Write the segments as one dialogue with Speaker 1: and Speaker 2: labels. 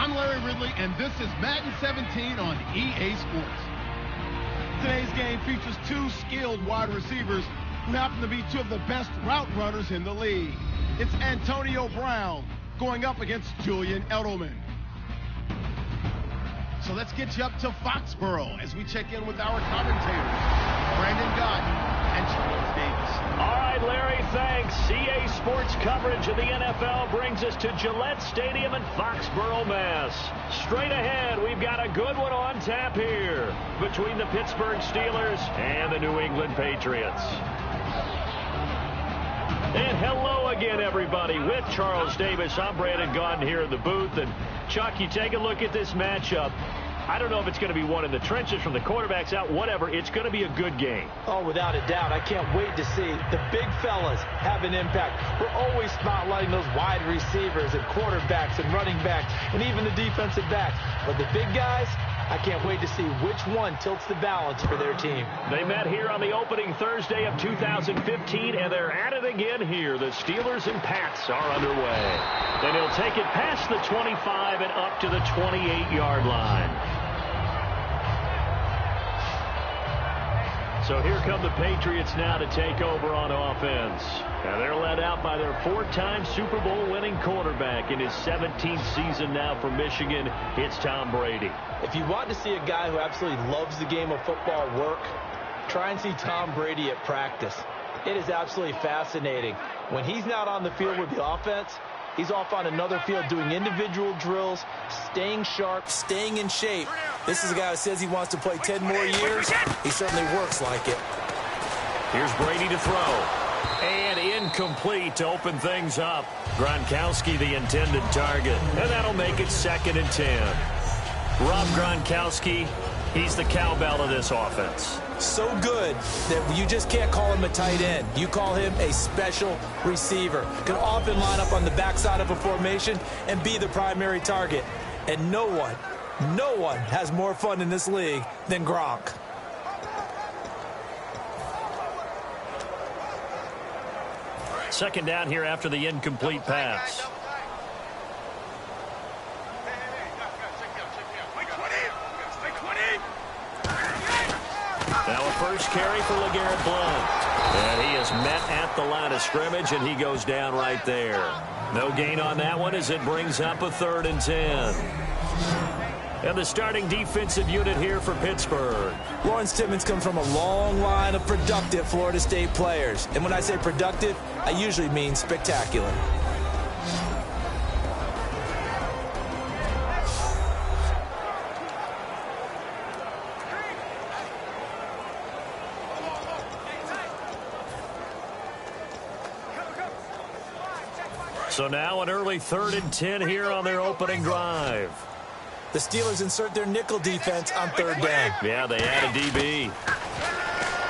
Speaker 1: I'm Larry Ridley, and this is Madden 17 on EA Sports. Today's game features two skilled wide receivers who happen to be two of the best route runners in the league. It's Antonio Brown going up against Julian Edelman. So let's get you up to Foxborough as we check in with our commentators, Brandon Gott and Charles Davis.
Speaker 2: All right, Larry, thanks. EA Sports coverage of the NFL brings us to Gillette Stadium in Foxborough, Mass. Straight ahead, we've got a good one on tap here between the Pittsburgh Steelers and the New England Patriots. And hello again, everybody. With Charles Davis, I'm Brandon Gott here in the booth. And, Chuck, you take a look at this matchup. I don't know if it's going to be one in the trenches from the quarterbacks out, whatever. It's going to be a good game.
Speaker 3: Oh, without a doubt. I can't wait to see the big fellas have an impact. We're always spotlighting those wide receivers and quarterbacks and running backs and even the defensive backs. But the big guys, I can't wait to see which one tilts the balance for their team.
Speaker 2: They met here on the opening Thursday of 2015, and they're at it again here. The Steelers and Pats are underway. And he'll take it past the 25 and up to the 28-yard line. So here come the Patriots now to take over on offense. Now they're led out by their four-time Super Bowl winning quarterback in his 17th season now for Michigan. It's Tom Brady.
Speaker 3: If you want to see a guy who absolutely loves the game of football work, try and see Tom Brady at practice. It is absolutely fascinating. When he's not on the field with the offense, he's off on another field doing individual drills, staying sharp, staying in shape. This is a guy who says he wants to play 10 more years. He certainly works like it.
Speaker 2: Here's Brady to throw. And incomplete to open things up. Gronkowski the intended target. And that'll make it 2nd and 10. Rob Gronkowski, he's the cowbell of this offense.
Speaker 3: So good that you just can't call him a tight end. You call him a special receiver. Can often line up on the backside of a formation and be the primary target. And no one has more fun in this league than Gronk.
Speaker 2: Second down here after the incomplete pass. Now a first carry for LeGarrette Blount. And he is met at the line of scrimmage, and he goes down right there. No gain on that one as it brings up a 3rd and 10. And the starting defensive unit here for Pittsburgh.
Speaker 3: Lawrence Timmons comes from a long line of productive Florida State players. And when I say productive, I usually mean spectacular.
Speaker 2: So now an early 3rd and 10 here on their opening drive.
Speaker 3: The Steelers insert their nickel defense on 3rd down.
Speaker 2: Yeah, they add a DB.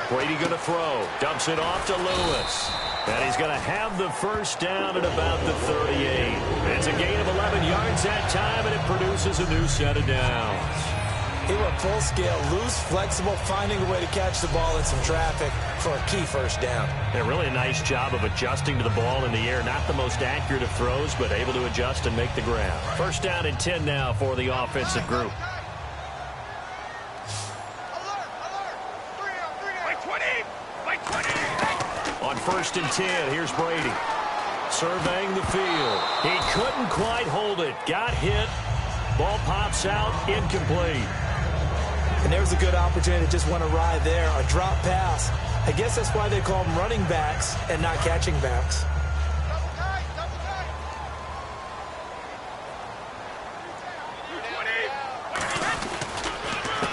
Speaker 2: Brady going to throw. Dumps it off to Lewis. And he's going to have the first down at about the 38. It's a gain of 11 yards that time, and it produces a new set of downs.
Speaker 3: He went full scale, loose, flexible, finding a way to catch the ball in some traffic for a key first down.
Speaker 2: Yeah, really a nice job of adjusting to the ball in the air. Not the most accurate of throws, but able to adjust and make the grab. First down and 10 now for the offensive group. On 1st and 10, here's Brady. Surveying the field. He couldn't quite hold it. Got hit. Ball pops out. Incomplete.
Speaker 3: And there's a good opportunity to just want to ride there. A drop pass. I guess that's why they call them running backs and not catching backs.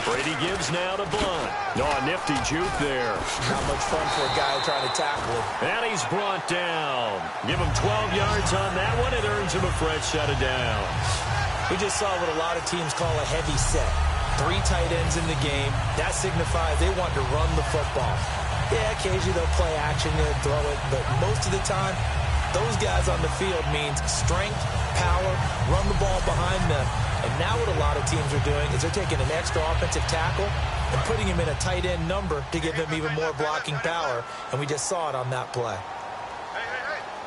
Speaker 2: Brady gives now to Blount. No, a nifty juke there.
Speaker 3: Not much fun for a guy trying to tackle him.
Speaker 2: And he's brought down. Give him 12 yards on that one. It earns him a fresh set of downs.
Speaker 3: We just saw what a lot of teams call a heavy set. 3 tight ends in the game. That signifies they want to run the football. Yeah, occasionally they'll play action and throw it, but most of the time, those guys on the field means strength, power, run the ball behind them. And now what a lot of teams are doing is they're taking an extra offensive tackle and putting him in a tight end number to give him even more blocking power, and we just saw it on that play.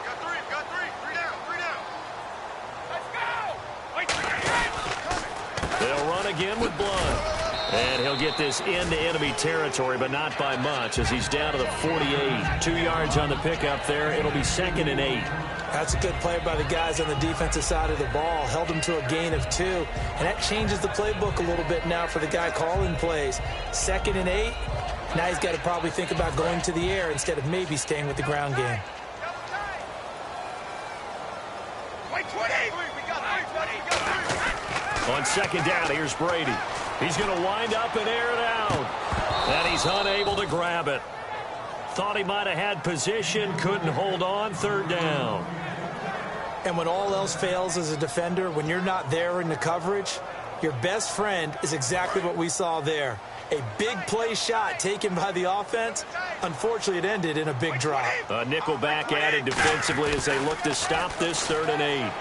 Speaker 4: Got three down. Let's go!
Speaker 2: again with Blunt. And he'll get this into enemy territory, but not by much, as he's down to the 48. 2 yards on the pickup there. It'll be 2nd and 8.
Speaker 3: That's a good play by the guys on the defensive side of the ball. Held them to a gain of 2. And that changes the playbook a little bit now for the guy calling plays. 2nd and 8. Now he's got to probably think about going to the air instead of maybe staying with the ground game.
Speaker 2: On 2nd down, here's Brady. He's going to wind up and air it out. And he's unable to grab it. Thought he might have had position, couldn't hold on. 3rd down.
Speaker 3: And when all else fails as a defender, when you're not there in the coverage, your best friend is exactly what we saw there. A big play shot taken by the offense. Unfortunately, it ended in a big drop.
Speaker 2: A nickel back added defensively as they look to stop this 3rd and 8.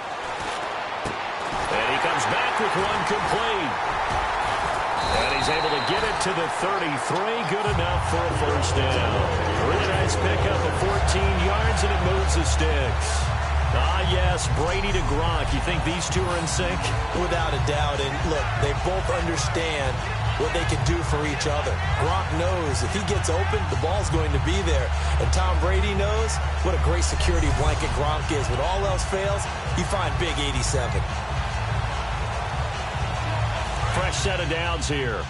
Speaker 2: And he comes back with one complete. And he's able to get it to the 33. Good enough for a 1st down. Really nice pickup of 14 yards, and it moves the sticks. Ah, yes, Brady to Gronk. You think these two are in sync?
Speaker 3: Without a doubt. And look, they both understand what they can do for each other. Gronk knows if he gets open, the ball's going to be there. And Tom Brady knows what a great security blanket Gronk is. When all else fails, you find big 87.
Speaker 2: Fresh set of downs here.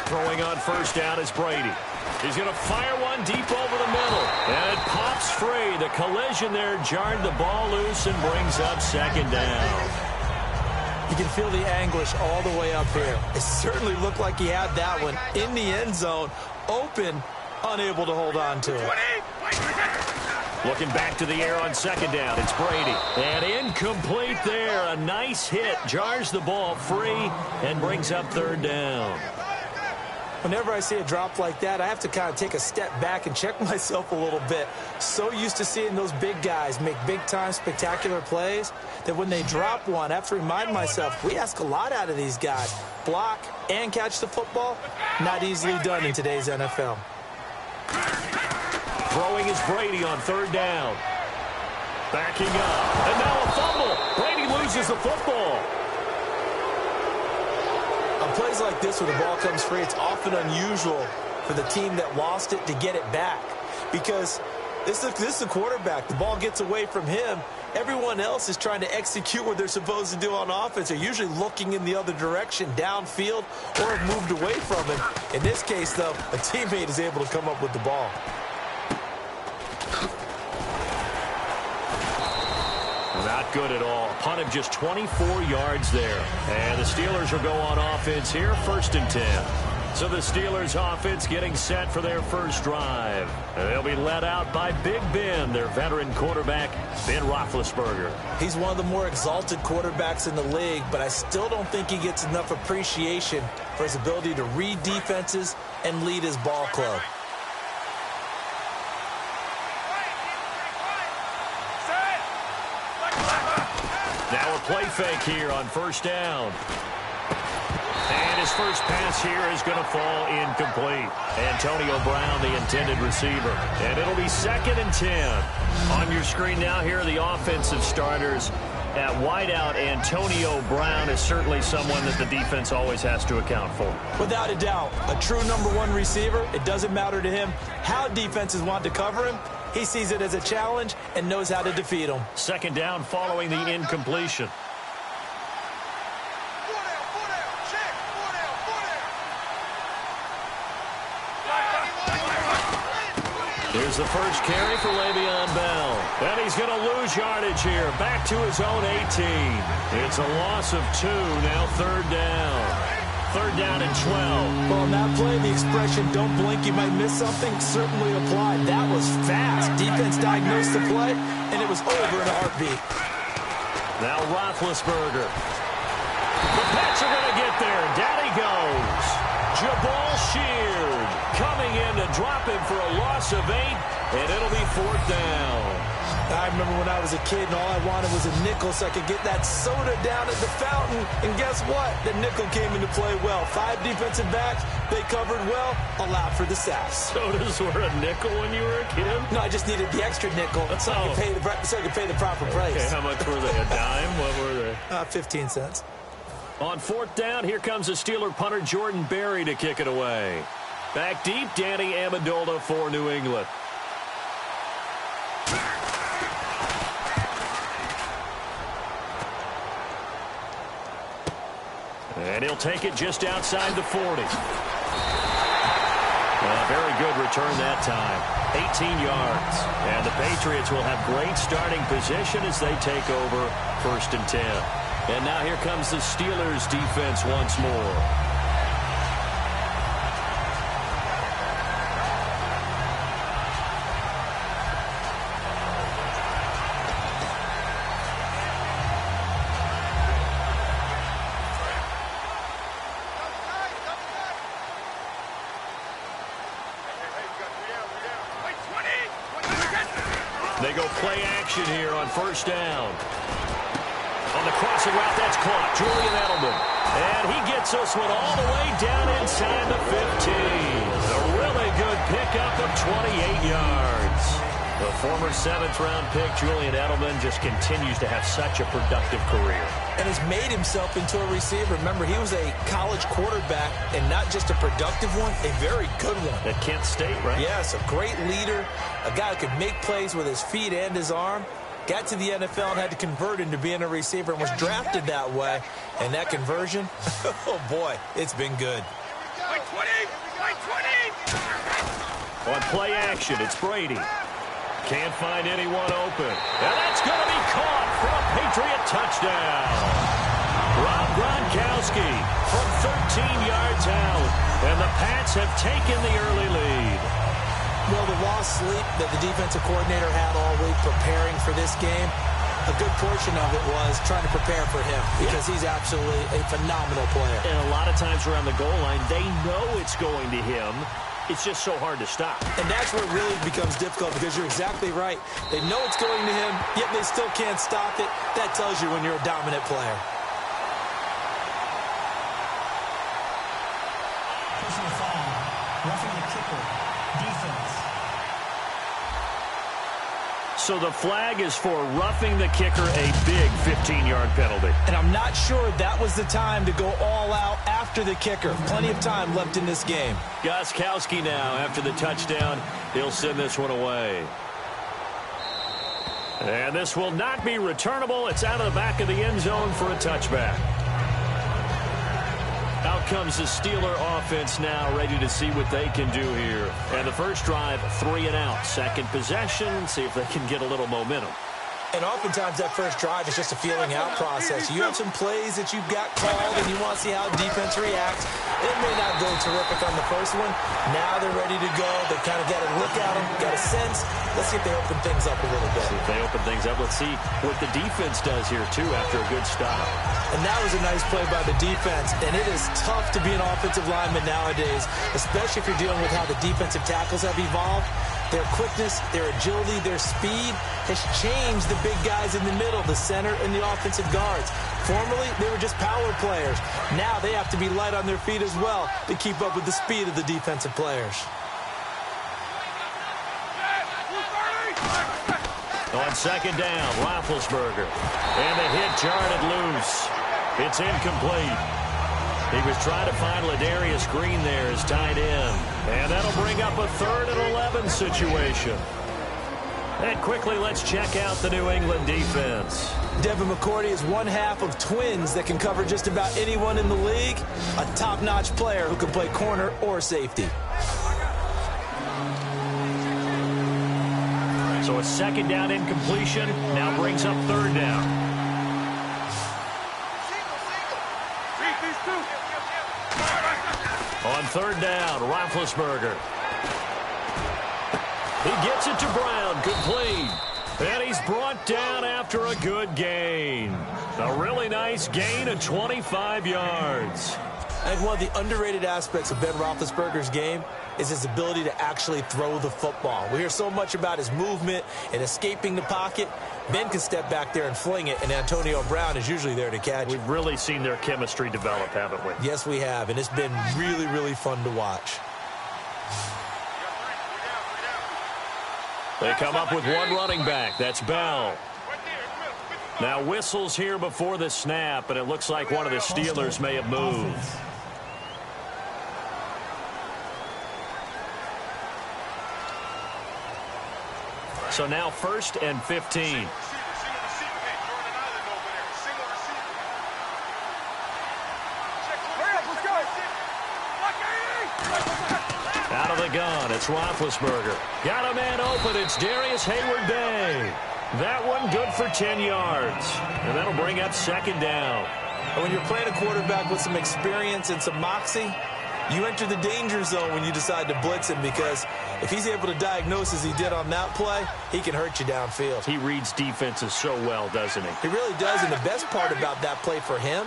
Speaker 2: Throwing on 1st down is Brady. He's going to fire one deep over the middle. And it pops free. The collision there jarred the ball loose and brings up 2nd down.
Speaker 3: You can feel the anguish all the way up here. It certainly looked like he had that one in the end zone, open, unable to hold on to it.
Speaker 2: Looking back to the air on 2nd down. It's Brady. And incomplete there. A nice hit. Jars the ball free and brings up 3rd down.
Speaker 3: Whenever I see a drop like that, I have to kind of take a step back and check myself a little bit. So used to seeing those big guys make big-time spectacular plays that when they drop one, I have to remind myself, we ask a lot out of these guys. Block and catch the football, not easily done in today's NFL.
Speaker 2: Throwing is Brady on 3rd down. Backing up. And now a fumble. Brady loses the football.
Speaker 3: On plays like this where the ball comes free, it's often unusual for the team that lost it to get it back. Because this is the quarterback. The ball gets away from him. Everyone else is trying to execute what they're supposed to do on offense. They're usually looking in the other direction, downfield, or have moved away from him. In this case, though, a teammate is able to come up with the ball.
Speaker 2: Not good at all. Punt of just 24 yards there. And the Steelers will go on offense here, 1st and 10. So the Steelers offense getting set for their first drive. They'll be led out by Big Ben, their veteran quarterback, Ben Roethlisberger.
Speaker 3: He's one of the more exalted quarterbacks in the league, but I still don't think he gets enough appreciation for his ability to read defenses and lead his ball club.
Speaker 2: Now a play fake here on 1st down. And his first pass here is going to fall incomplete. Antonio Brown, the intended receiver. And it'll be 2nd and 10. On your screen now, here are the offensive starters. At wideout, Antonio Brown is certainly someone that the defense always has to account for.
Speaker 3: Without a doubt, a true #1 receiver. It doesn't matter to him how defenses want to cover him. He sees it as a challenge and knows how to defeat them.
Speaker 2: 2nd down following the incompletion. Here's the first carry for Le'Veon Bell. And he's going to lose yardage here. Back to his own 18. It's a loss of 2. Now 3rd down. 3rd down and 12.
Speaker 3: Well, on that play, the expression, don't blink, you might miss something, certainly applied. That was fast. Defense diagnosed the play, and it was over in a heartbeat.
Speaker 2: Now Roethlisberger. The Pats are going to get there. Down he goes. Jabal Sheard coming in to drop him for a loss of 8, and it'll be 4th down.
Speaker 3: remember when I was a kid and all I wanted was a nickel so I could get that soda down at the fountain. And guess what? The nickel came into play well. 5 defensive backs, they covered well, allowed for the sacks.
Speaker 2: Sodas were a nickel when you were a kid?
Speaker 3: No, I just needed the extra nickel so I could pay the proper price.
Speaker 2: Okay, how much were they? A dime? What were they?
Speaker 3: 15 cents.
Speaker 2: On 4th down, here comes the Steeler punter Jordan Berry to kick it away. Back deep, Danny Amendola for New England. And he'll take it just outside the 40. Very good return that time. 18 yards. And the Patriots will have great starting position as they take over 1st and 10. And now here comes the Steelers defense once more. They go play action here on 1st down. On the crossing route, that's caught. Julian Edelman. And he gets this one all the way down inside the 15. A really good pickup of 28 yards. The former 7th-round pick, Julian Edelman, just continues to have such a productive career.
Speaker 3: And has made himself into a receiver. Remember, he was a college quarterback, and not just a productive one, a very good one.
Speaker 2: At Kent State, right?
Speaker 3: Yes, a great leader, a guy who could make plays with his feet and his arm. Got to the NFL and had to convert into being a receiver and was drafted that way. And that conversion, oh boy, it's been good.
Speaker 2: On play action, it's Brady. Can't find anyone open. And that's going to be caught for a Patriot touchdown. Rob Gronkowski from 13 yards out. And the Pats have taken the early lead.
Speaker 3: Well, the lost sleep that the defensive coordinator had all week preparing for this game, a good portion of it was trying to prepare for him because he's absolutely a phenomenal player.
Speaker 2: And a lot of times around the goal line, they know it's going to him. It's just so hard to stop.
Speaker 3: And that's where it really becomes difficult because you're exactly right. They know it's going to him, yet they still can't stop it. That tells you when you're a dominant player.
Speaker 4: Personal foul, roughing the kicker, defense.
Speaker 2: So the flag is for roughing the kicker, a big 15-yard penalty.
Speaker 3: And I'm not sure that was the time to go all out after the kicker. Plenty of time left in this game.
Speaker 2: Gronkowski now, after the touchdown, he'll send this one away. And this will not be returnable. It's out of the back of the end zone for a touchback. Out comes the Steeler offense now, ready to see what they can do here. And the first drive, 3 and out. Second possession, see if they can get a little momentum.
Speaker 3: And oftentimes that first drive is just a feeling out process. You have some plays that you've got called and you want to see how defense reacts. It may not go terrific on the first one. Now they're ready to go. They kind of got to look at them, got a sense. Let's see if they open things up a little bit.
Speaker 2: See if they open things up. Let's see what the defense does here, too, after a good stop.
Speaker 3: And that was a nice play by the defense. And it is tough to be an offensive lineman nowadays, especially if you're dealing with how the defensive tackles have evolved. Their quickness, their agility, their speed has changed the big guys in the middle, the center, and the offensive guards. Formerly, they were just power players. Now they have to be light on their feet as well to keep up with the speed of the defensive players.
Speaker 2: On second down, Roethlisberger. And the hit jarred it loose. It's incomplete. He was trying to find Ladarius Green there as tight end. And that'll bring up a 3rd and 11 situation. And quickly, let's check out the New England defense.
Speaker 3: Devin McCourty is one half of twins that can cover just about anyone in the league. A top-notch player who can play corner or safety.
Speaker 2: So a second down incompletion now brings up 3rd down. On 3rd down, Roethlisberger. He gets it to Brown, complete. And he's brought down after a good gain. A really nice gain of 25 yards.
Speaker 3: I think one of the underrated aspects of Ben Roethlisberger's game is his ability to actually throw the football. We hear so much about his movement and escaping the pocket. Ben can step back there and fling it, and Antonio Brown is usually there to catch it.
Speaker 2: We've really seen their chemistry develop, haven't we?
Speaker 3: Yes, we have, and it's been really, really fun to watch.
Speaker 2: They come up with one running back. That's Bell. Now whistles here before the snap, and it looks like one of the Steelers may have moved. So now 1st and 15. Out of the gun, it's Roethlisberger. Got a man open, it's Darius Hayward-Bay. That one good for 10 yards. And that'll bring up 2nd down.
Speaker 3: And when you're playing a quarterback with some experience and some moxie, you enter the danger zone when you decide to blitz him, because if he's able to diagnose as he did on that play, he can hurt you downfield.
Speaker 2: He reads defenses so well, doesn't he?
Speaker 3: He really does, and the best part about that play for him,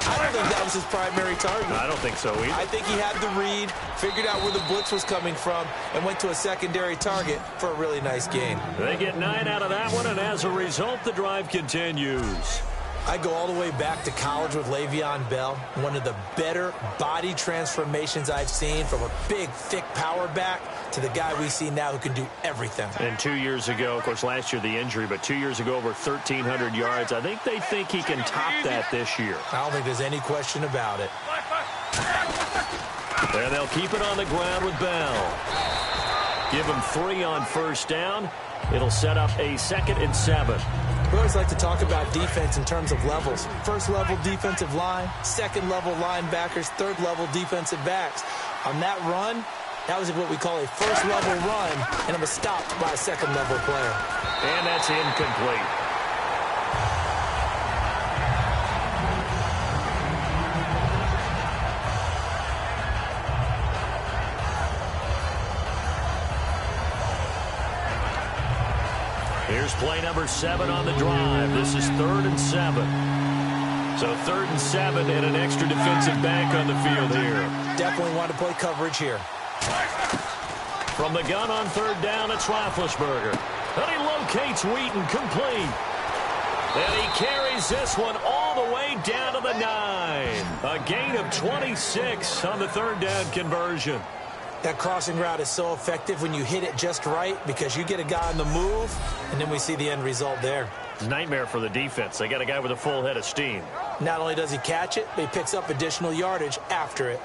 Speaker 3: I don't think that was his primary target.
Speaker 2: I don't think so either.
Speaker 3: I think he had the read, figured out where the blitz was coming from, and went to a secondary target for a really nice gain.
Speaker 2: They get 9 out of that one, and as a result, the drive continues.
Speaker 3: I go all the way back to college with Le'Veon Bell, one of the better body transformations I've seen, from a big, thick power back to the guy we see now who can do everything.
Speaker 2: And 2 years ago, of course, last year the injury, but 2 years ago over 1,300 yards. I think they think he can top that this year.
Speaker 3: I don't think there's any question about it.
Speaker 2: And they'll keep it on the ground with Bell. Give him 3 on 1st down. It'll set up a 2nd and 7.
Speaker 3: We always like to talk about defense in terms of levels. 1st level defensive line, 2nd level linebackers, 3rd level defensive backs. On that run, that was what we call a 1st level run, and it was stopped by a 2nd level player.
Speaker 2: And that's incomplete. Here's play number 7 on the drive. This is 3rd and 7. So 3rd and 7 and an extra defensive back on the field here.
Speaker 3: Definitely want to play coverage here.
Speaker 2: From the gun on 3rd down, it's Roethlisberger. And he locates Wheaton, complete. And he carries this one all the way down to the 9. A gain of 26 on the 3rd down conversion.
Speaker 3: That crossing route is so effective when you hit it just right, because you get a guy on the move, and then we see the end result there.
Speaker 2: Nightmare for the defense. They got a guy with a full head of steam.
Speaker 3: Not only does he catch it, but he picks up additional yardage after it.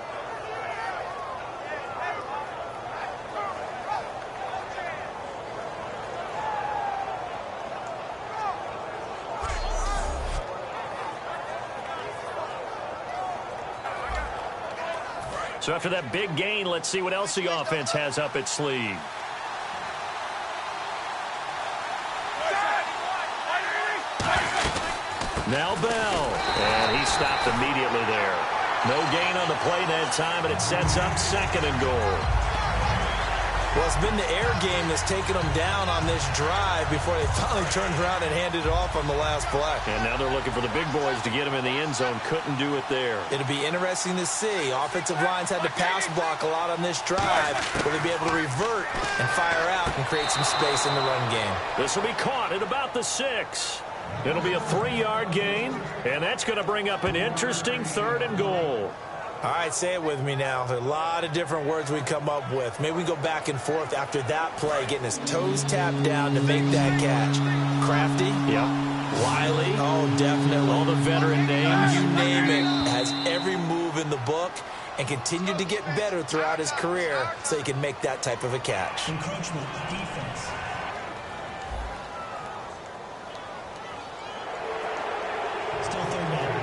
Speaker 2: So after that big gain, let's see what else the offense has up its sleeve. Now Bell, and he stopped immediately there. No gain on the play that time, and it sets up 2nd and goal.
Speaker 3: Well, it's been the air game that's taken them down on this drive before they finally turned around and handed it off on the last play.
Speaker 2: And now they're looking for the big boys to get them in the end zone. Couldn't do it there.
Speaker 3: It'll be interesting to see. Offensive lines had to pass block a lot on this drive. Will they be able to revert and fire out and create some space in the run game?
Speaker 2: This will be caught at about the 6. It'll be a 3-yard gain, and that's going to bring up an interesting 3rd and goal.
Speaker 3: All right, say it with me now. There's a lot of different words we come up with. Maybe we go back and forth after that play, getting his toes tapped down to make that catch. Crafty?
Speaker 2: Yep.
Speaker 3: Wiley? Oh, definitely.
Speaker 2: All the veteran names.
Speaker 3: You name it. Has every move in the book and continued to get better throughout his career so he can make that type of a catch.
Speaker 4: Encroachment, defense. Still 3rd down.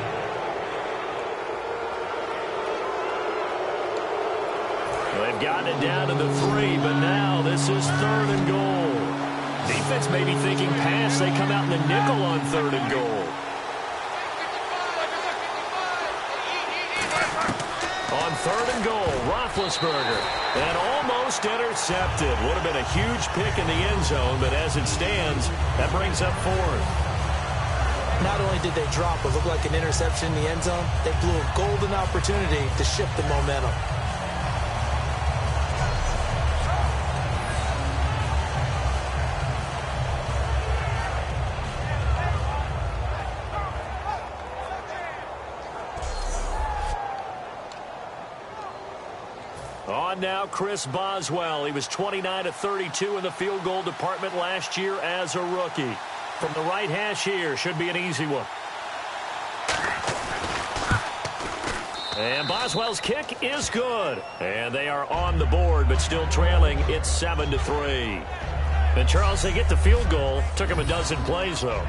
Speaker 2: They've gotten it down to the 3, but now this is 3rd and goal. Defense may be thinking pass. They come out in the nickel on 3rd and goal. On 3rd and goal, Roethlisberger. And almost intercepted. Would have been a huge pick in the end zone, but as it stands, that brings up 4th.
Speaker 3: Not only did they drop what looked like an interception in the end zone, they blew a golden opportunity to shift the momentum.
Speaker 2: On now, Chris Boswell. He was 29 of 32 in the field goal department last year as a rookie. From the right hash here, should be an easy one. And Boswell's kick is good. And they are on the board, but still trailing. It's 7-3. And Charles, they get the field goal. Took him a dozen plays, though.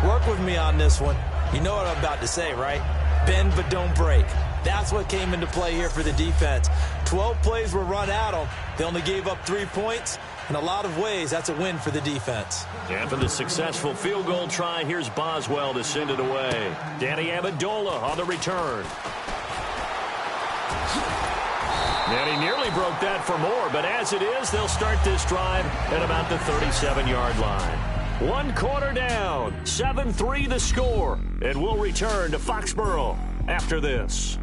Speaker 3: Work with me on this one. You know what I'm about to say, right? Bend but don't break. That's what came into play here for the defense. 12 plays were run at them. They only gave up 3 points. In a lot of ways, that's a win for the defense.
Speaker 2: After the successful field goal try, here's Boswell to send it away. Danny Amendola on the return. And he nearly broke that for more, but as it is, they'll start this drive at about the 37-yard line. 1 quarter down, 7-3 the score, and we'll return to Foxborough after this.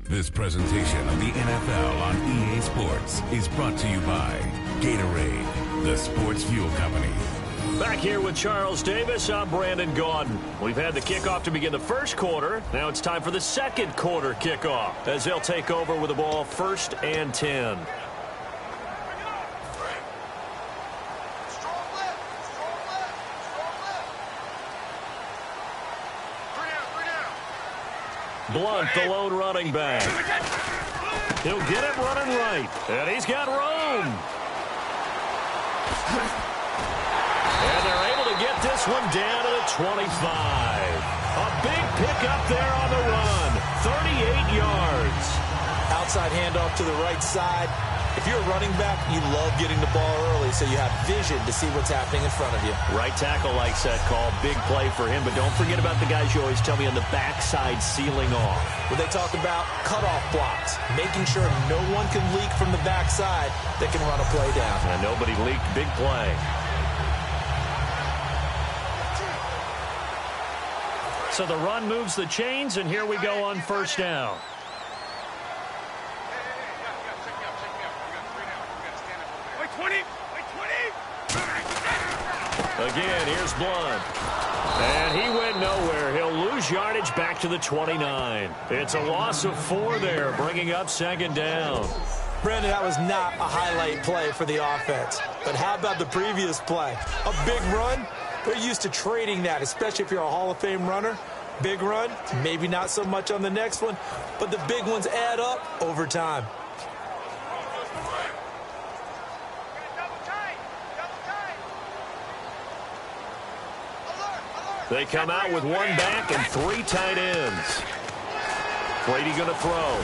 Speaker 5: This presentation of the NFL on EA Sports is brought to you by Gatorade, the sports fuel company.
Speaker 2: Back here with Charles Davis, I'm Brandon Gaudin. We've had the kickoff to begin the first quarter. Now it's time for the second quarter kickoff as they'll take over with the ball 1st and 10. Blunt, the lone running back. He'll get it running right. And he's got room. And they're able to get this one down to the 25. A big pickup there on the run. 38 yards.
Speaker 3: Outside handoff to the right side. If you're a running back, you love getting the ball early so you have vision to see what's happening in front of you.
Speaker 2: Right tackle likes that call. Big play for him, but don't forget about the guys you always tell me on the backside sealing off.
Speaker 3: When they talk about cutoff blocks, making sure no one can leak from the backside that can run a play down.
Speaker 2: And nobody leaked. Big play. So the run moves the chains, and here we go on 1st down. Again, here's Blunt. And he went nowhere. He'll lose yardage back to the 29. It's a loss of 4 there, bringing up 2nd down.
Speaker 3: Brandon, that was not a highlight play for the offense. But how about the previous play? A big run? They're used to trading that, especially if you're a Hall of Fame runner. Big run, maybe not so much on the next one, but the big ones add up over time.
Speaker 2: They come out with 1 back and 3 tight ends. Brady going to throw.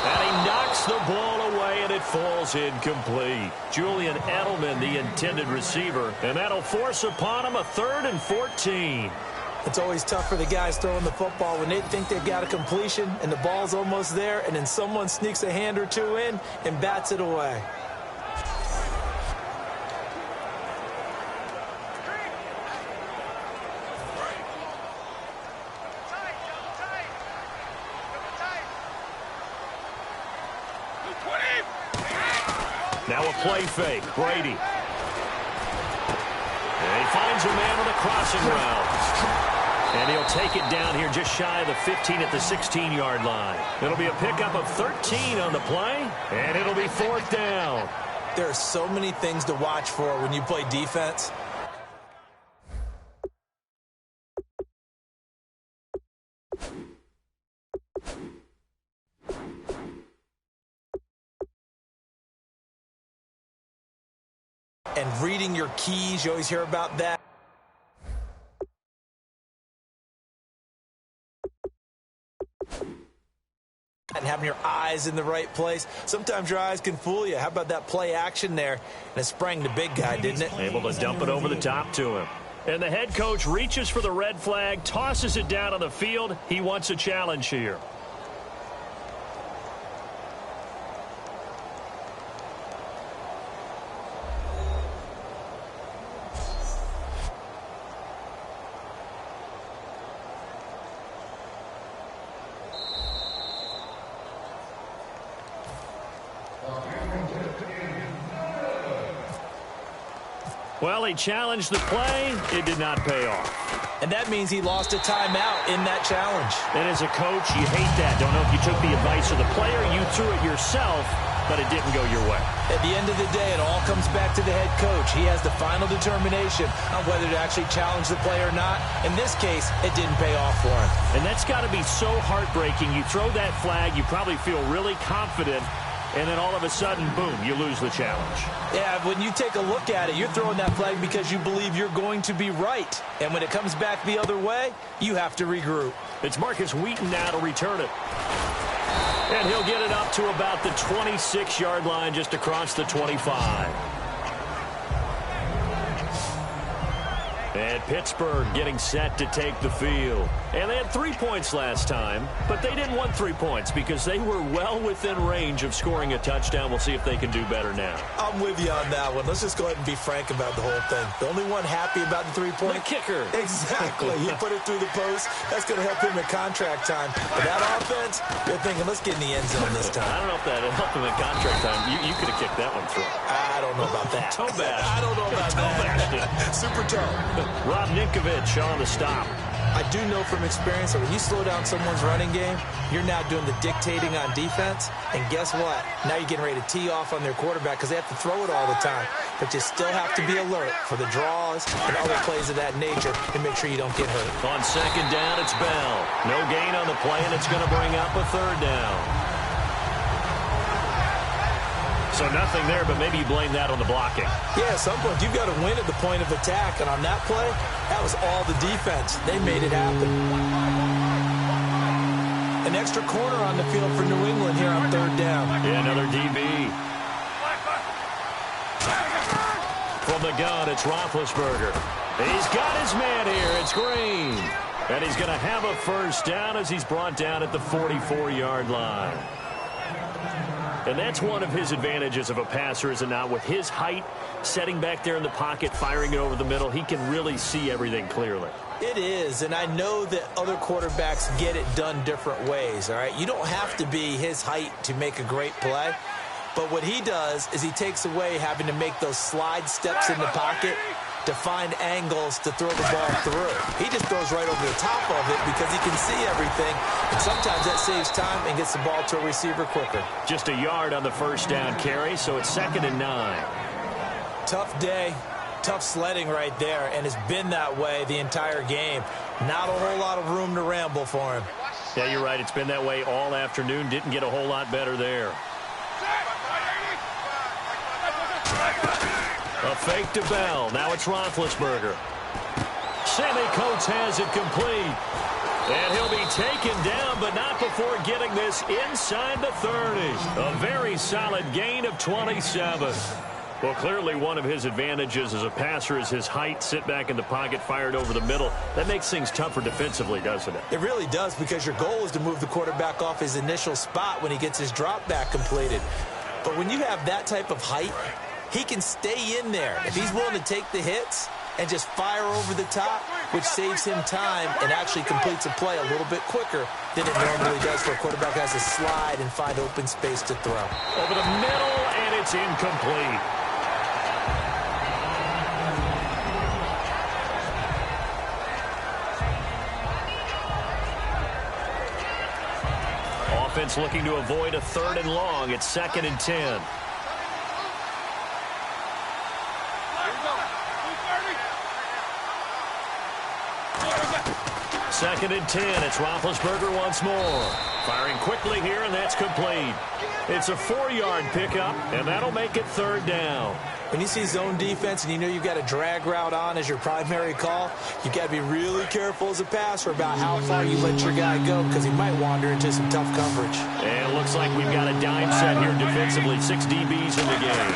Speaker 2: And he knocks the ball away, and it falls incomplete. Julian Edelman, the intended receiver, and that'll force upon him a 3rd and 14.
Speaker 3: It's always tough for the guys throwing the football when they think they've got a completion and the ball's almost there, and then someone sneaks a hand or 2 in and bats it away.
Speaker 2: Now a play fake. Brady. And he finds a man on the crossing route. And he'll take it down here just shy of the 15 at the 16-yard line. It'll be a pickup of 13 on the play, and it'll be 4th down.
Speaker 3: There are so many things to watch for when you play defense. And reading your keys, you always hear about that. And having your eyes in the right place. Sometimes your eyes can fool you. How about that play action there? And it sprang the big guy, didn't it?
Speaker 2: Able to dump it over the top to him. And the head coach reaches for the red flag, tosses it down on the field. He wants a challenge here. Well, he challenged the play. It did not pay off.
Speaker 3: And that means he lost a timeout in that challenge.
Speaker 2: And as a coach, you hate that. Don't know if you took the advice of the player, you threw it yourself, but it didn't go your way.
Speaker 3: At the end of the day, it all comes back to the head coach. He has the final determination on whether to actually challenge the play or not. In this case, it didn't pay off for him.
Speaker 2: And that's got to be so heartbreaking. You throw that flag, you probably feel really confident, and then all of a sudden, boom, you lose the challenge.
Speaker 3: Yeah, when you take a look at it, you're throwing that flag because you believe you're going to be right. And when it comes back the other way, you have to regroup.
Speaker 2: It's Marcus Wheaton now to return it. And he'll get it up to about the 26-yard line, just across the 25. And Pittsburgh getting set to take the field. And they had 3 points last time, but they didn't want 3 points because they were well within range of scoring a touchdown. We'll see if they can do better now.
Speaker 3: I'm with you on that one. Let's just go ahead and be frank about the whole thing. The only one happy about the 3-point?
Speaker 2: The kicker.
Speaker 3: Exactly. He put it through the post. That's going to help him at contract time. But that offense, they're thinking, let's get in the end zone this time.
Speaker 2: I don't know if that helped him at contract time. You could have kicked that one through.
Speaker 3: I don't know about that.
Speaker 2: Toe bash.
Speaker 3: I don't know about that. Super toe.
Speaker 2: Rob Ninkovich on the stop.
Speaker 3: I do know from experience that when you slow down someone's running game, you're now doing the dictating on defense. And guess what? Now you're getting ready to tee off on their quarterback because they have to throw it all the time. But you still have to be alert for the draws and other plays of that nature and make sure you don't get hurt.
Speaker 2: On second down, it's Bell. No gain on the play, and it's going to bring up a third down. So nothing there, but maybe you blame that on the blocking.
Speaker 3: Yeah, at some point, you've got to win at the point of attack. And on that play, that was all the defense. They made it happen. An extra corner on the field for New England here on third down.
Speaker 2: Yeah, another DB. From the gun, it's Roethlisberger. He's got his man here. It's Green. And he's going to have a first down as he's brought down at the 44-yard line. And that's one of his advantages of a passer, is it not? With his height, setting back there in the pocket, firing it over the middle, he can really see everything clearly.
Speaker 3: It is, and I know that other quarterbacks get it done different ways, all right? You don't have to be his height to make a great play, but what he does is he takes away having to make those slide steps in the pocket to find angles to throw the ball through. He just throws right over the top of it because he can see everything, and sometimes that saves time and gets the ball to a receiver quicker.
Speaker 2: Just a yard on the first down carry, so it's 2nd and 9.
Speaker 3: Tough day, tough sledding right there, and it's been that way the entire game. Not a whole lot of room to ramble for him.
Speaker 2: Yeah, you're right. It's been that way all afternoon. Didn't get a whole lot better there. A fake to Bell. Now it's Roethlisberger. Sammy Coates has it complete. And he'll be taken down, but not before getting this inside the 30. A very solid gain of 27. Well, clearly one of his advantages as a passer is his height. Sit back in the pocket, fired over the middle. That makes things tougher defensively, doesn't it?
Speaker 3: It really does, because your goal is to move the quarterback off his initial spot when he gets his drop back completed. But when you have that type of height, he can stay in there. If he's willing to take the hits and just fire over the top, which saves him time and actually completes a play a little bit quicker than it normally does for a quarterback who has to slide and find open space to throw.
Speaker 2: Over the middle, and it's incomplete. Offense looking to avoid a 3rd and long. It's 2nd and 10. Second and 10. It's Roethlisberger once more. Firing quickly here, and that's complete. It's a 4-yard pickup, and that'll make it 3rd down.
Speaker 3: When you see zone defense and you know you've got a drag route on as your primary call, you've got to be really careful as a passer about how far you let your guy go, because he might wander into some tough coverage.
Speaker 2: And it looks like we've got a dime set here defensively. 6 DBs in the game.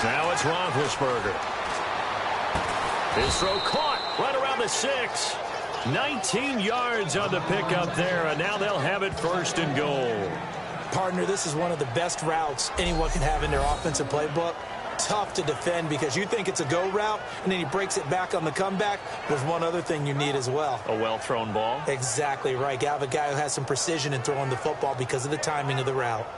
Speaker 2: Now it's Roethlisberger. His throw caught right around the 6. 19 yards on the pickup there, and now they'll have it 1st and goal.
Speaker 3: Partner, this is one of the best routes anyone can have in their offensive playbook. Tough to defend because you think it's a go route, and then he breaks it back on the comeback. There's one other thing you need as well.
Speaker 2: A well-thrown ball?
Speaker 3: Exactly right. You have a guy who has some precision in throwing the football because of the timing of the route.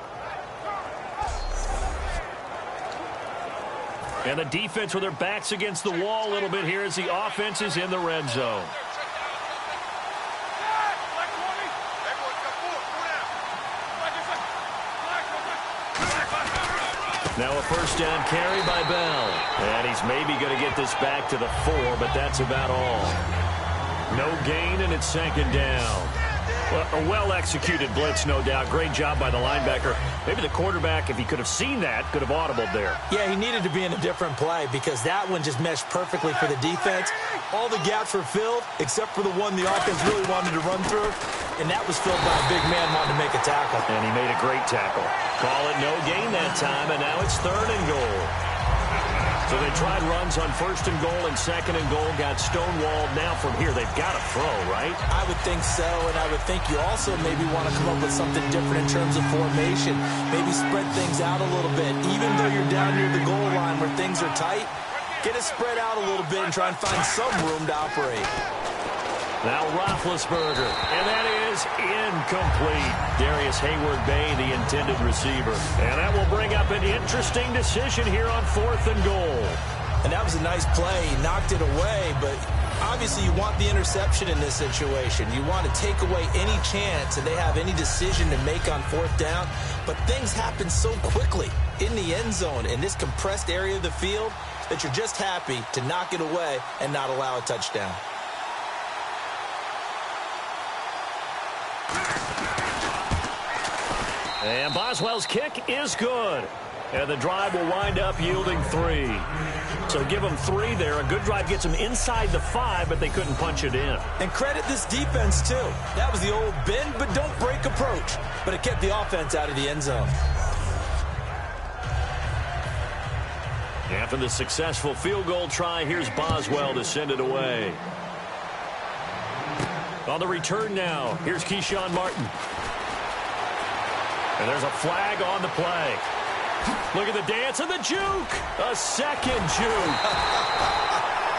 Speaker 2: And the defense with their backs against the wall a little bit here as the offense is in the red zone. Now a first down carry by Bell. And he's maybe going to get this back to the 4, but that's about all. No gain, and it's second down. Well, a well-executed blitz, no doubt. Great job by the linebacker. Maybe the quarterback, if he could have seen that, could have audibled there.
Speaker 3: Yeah, he needed to be in a different play because that one just meshed perfectly for the defense. All the gaps were filled except for the one the offense really wanted to run through, and that was filled by a big man wanting to make a tackle.
Speaker 2: And he made a great tackle. Call it no gain that time, and now it's 3rd and goal. So they tried runs on 1st and goal and 2nd and goal, got stonewalled. Now from here, they've got to throw, right?
Speaker 3: I would think so, and I would think you also maybe want to come up with something different in terms of formation. Maybe spread things out a little bit. Even though you're down near the goal line where things are tight, get it spread out a little bit and try and find some room to operate.
Speaker 2: Now Roethlisberger, and that is incomplete. Darius Hayward-Bay, the intended receiver. And that will bring up an interesting decision here on 4th and goal.
Speaker 3: And that was a nice play. He knocked it away, but obviously you want the interception in this situation. You want to take away any chance that they have any decision to make on 4th down. But things happen so quickly in the end zone in this compressed area of the field that you're just happy to knock it away and not allow a touchdown.
Speaker 2: And Boswell's kick is good. And the drive will wind up yielding 3. So give them 3 there. A good drive gets them inside the 5, but they couldn't punch it in.
Speaker 3: And credit this defense, too. That was the old bend but don't break approach. But it kept the offense out of the end zone.
Speaker 2: After the successful field goal try, here's Boswell to send it away. On the return now, here's Keyshawn Martin. And there's a flag on the play. Look at the dance and the juke. A second juke.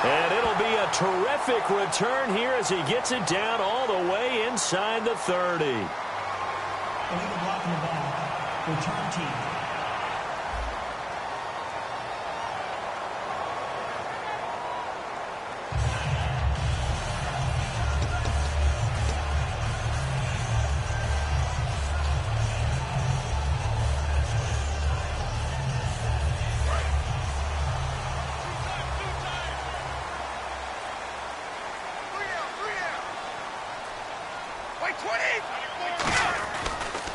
Speaker 2: And it'll be a terrific return here as he gets it down all the way inside the 30.
Speaker 4: Illegal blocking the ball. Return team.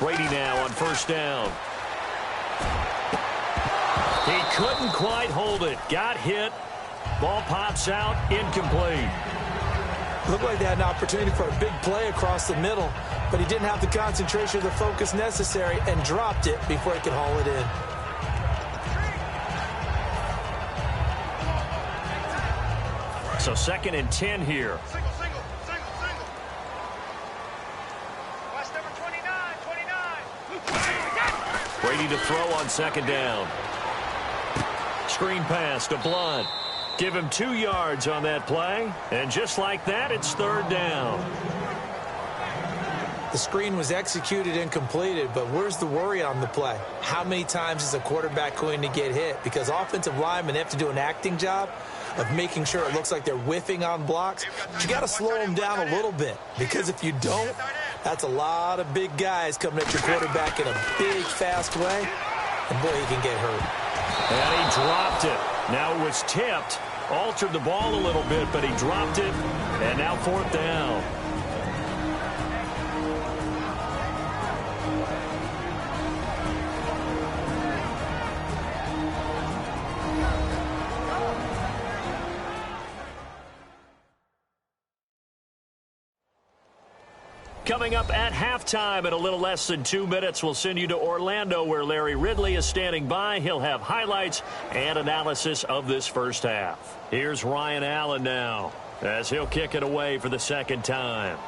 Speaker 2: Brady now on 1st down. He couldn't quite hold it. Got hit. Ball pops out. Incomplete.
Speaker 3: Looked like they had an opportunity for a big play across the middle, but he didn't have the concentration or the focus necessary and dropped it before he could haul it in.
Speaker 2: So 2nd and 10 here. Brady to throw on 2nd down. Screen pass to Blunt. Give him 2 yards on that play. And just like that, it's 3rd down.
Speaker 3: The screen was executed and completed, but where's the worry on the play? How many times is a quarterback going to get hit? Because offensive linemen have to do an acting job of making sure it looks like they're whiffing on blocks. But you got to slow them down a little bit, because if you don't, that's a lot of big guys coming at your quarterback in a big, fast way. And, boy, he can get hurt.
Speaker 2: And he dropped it. Now it was tipped. Altered the ball a little bit, but he dropped it. And now 4th down. Coming up at halftime in a little less than 2 minutes, we'll send you to Orlando where Larry Ridley is standing by. He'll have highlights and analysis of this first half. Here's Ryan Allen now as he'll kick it away for the 2nd time.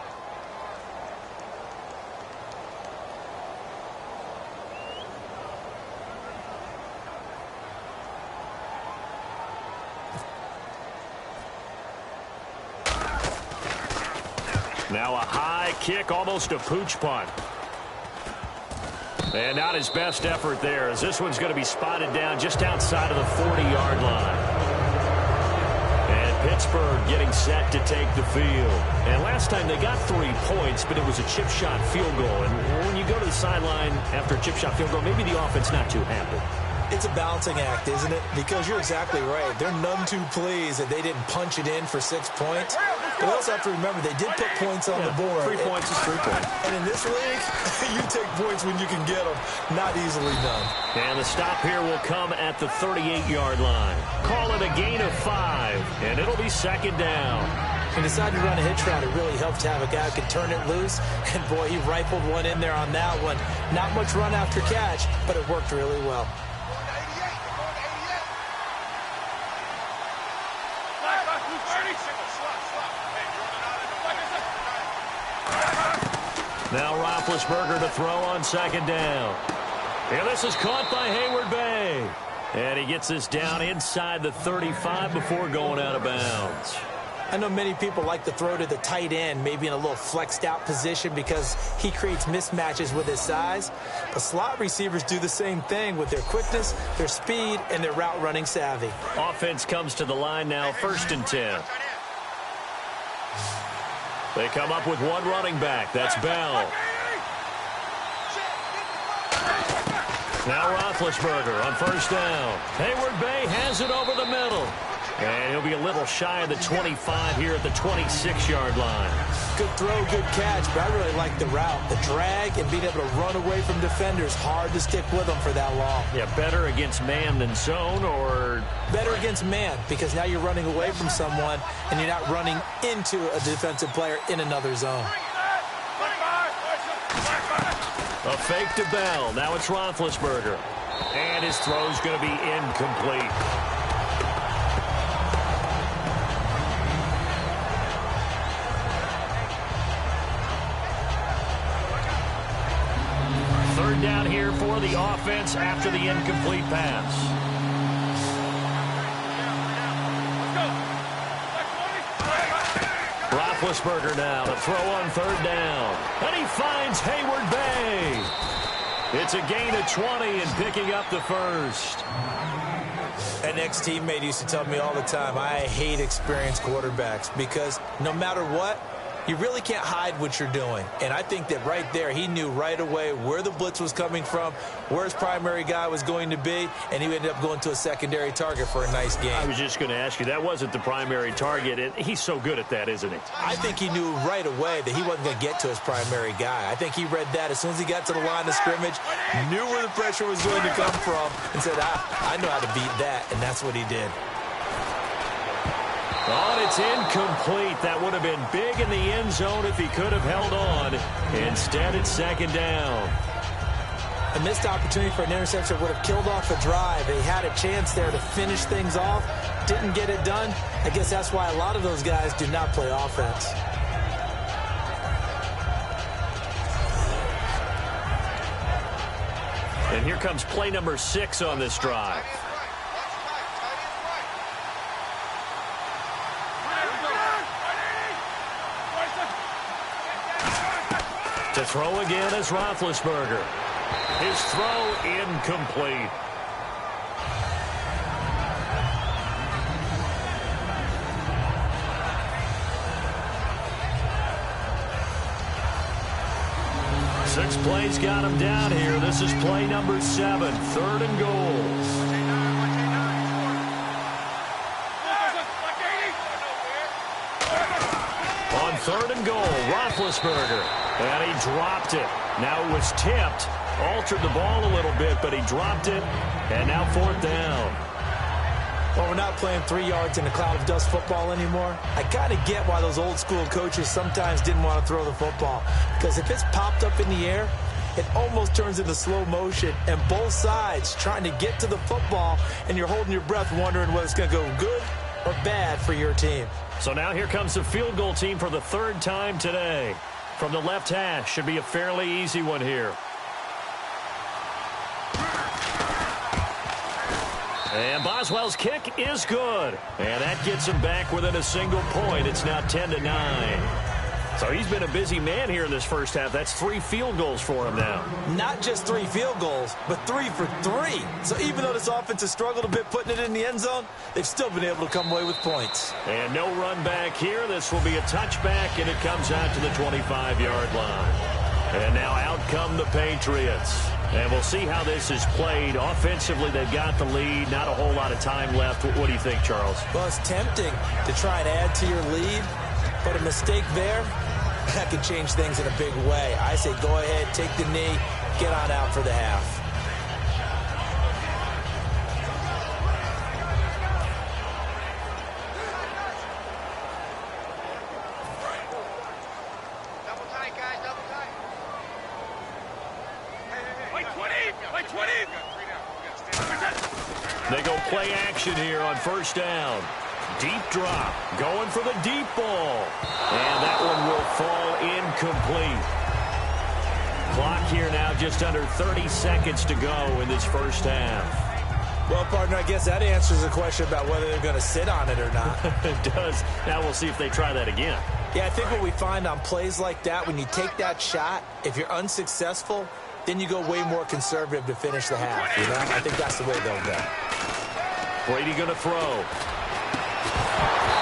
Speaker 2: Now a high kick, almost a pooch punt. And not his best effort there, as this one's going to be spotted down just outside of the 40-yard line. And Pittsburgh getting set to take the field. And last time they got 3 points, but it was a chip shot field goal. And when you go to the sideline after a chip shot field goal, maybe the offense not too happy.
Speaker 3: It's a balancing act, isn't it? Because you're exactly right. They're none too pleased that they didn't punch it in for 6 points. But they also have to remember they did put points on the board.
Speaker 2: 3 points is 3 points.
Speaker 3: And in this league, you take points when you can get them. Not easily done.
Speaker 2: And the stop here will come at the 38-yard line. Call it a gain of 5, and it'll be second down.
Speaker 3: He decided to run a hitch route. It really helped to have a guy who could turn it loose. And, boy, he rifled one in there on that one. Not much run after catch, but it worked really well.
Speaker 2: Now Roethlisberger to throw on second down. And this is caught by Hayward Bay. And he gets this down inside the 35 before going out of bounds.
Speaker 3: I know many people like to throw to the tight end, maybe in a little flexed out position because he creates mismatches with his size. But slot receivers do the same thing with their quickness, their speed, and their route running savvy.
Speaker 2: Offense comes to the line now, 1st and 10. They come up with one running back. That's Bell. Now Roethlisberger on first down. Hayward Bay has it over the middle. And he'll be a little shy of the 25 here at the 26-yard line.
Speaker 3: Good throw, good catch, but I really like the route. The drag and being able to run away from defenders. Hard to stick with them for that long.
Speaker 2: Yeah, better against man than zone, or?
Speaker 3: Better against man, because now you're running away from someone and you're not running into a defensive player in another zone.
Speaker 2: A fake to Bell. Now it's Roethlisberger. And his throw's going to be incomplete. Third down here for the offense after the incomplete pass. Roethlisberger now to throw on third down. And he finds Hayward Bay. It's a gain of 20 and picking up the first.
Speaker 3: An ex-teammate used to tell me all the time, I hate experienced quarterbacks because no matter what, you really can't hide what you're doing. And I think that right there, he knew right away where the blitz was coming from, where his primary guy was going to be, and he ended up going to a secondary target for a nice game.
Speaker 2: I was just going to ask you, that wasn't the primary target, and he's so good at that, isn't he?
Speaker 3: I think he knew right away that he wasn't going to get to his primary guy. I think he read that as soon as he got to the line of scrimmage, knew where the pressure was going to come from, and said, I know how to beat that, and that's what he did.
Speaker 2: Oh, and it's incomplete. That would have been big in the end zone if he could have held on. Instead, it's second down.
Speaker 3: A missed opportunity for an interception would have killed off a drive. They had a chance there to finish things off. Didn't get it done. I guess that's why a lot of those guys do not play offense.
Speaker 2: And here comes play number 6 on this drive. To throw again is Roethlisberger. His throw incomplete. Six plays got him down here. This is play number 7, 3rd and goal. On 3rd and goal, Roethlisberger. And he dropped it. Now it was tipped. Altered the ball a little bit, but he dropped it. And now 4th down.
Speaker 3: Well, we're not playing 3 yards in a cloud of dust football anymore. I kind of get why those old school coaches sometimes didn't want to throw the football. Because if it's popped up in the air, it almost turns into slow motion. And both sides trying to get to the football, and you're holding your breath wondering whether it's going to go good or bad for your team.
Speaker 2: So now here comes the field goal team for the 3rd time today. From the left hash, should be a fairly easy one here. And Boswell's kick is good. And that gets him back within a single point. It's now 10-9. So he's been a busy man here in this first half. That's 3 field goals for him now.
Speaker 3: Not just 3 field goals, but 3 for 3. So even though this offense has struggled a bit putting it in the end zone, they've still been able to come away with points.
Speaker 2: And no run back here. This will be a touchback, and it comes out to the 25-yard line. And now out come the Patriots. And we'll see how this is played. Offensively, they've got the lead. Not a whole lot of time left. What do you think, Charles?
Speaker 3: Well, it's tempting to try and add to your lead, but a mistake there, that could change things in a big way. I say go ahead, take the knee, get on out for the half.
Speaker 6: Double tight, guys, double tight. Hey, 20.
Speaker 2: They go play action here on first down. Deep drop, going for the deep ball. And that one will fall incomplete. Clock here now just under 30 seconds to go in this first half.
Speaker 3: Well, partner, I guess that answers the question about whether they're going to sit on it or not.
Speaker 2: It does. Now we'll see if they try that again.
Speaker 3: Yeah, I think what we find on plays like that, when you take that shot, if you're unsuccessful, then you go way more conservative to finish the half. You know, I think that's the way they'll go.
Speaker 2: Brady going to throw.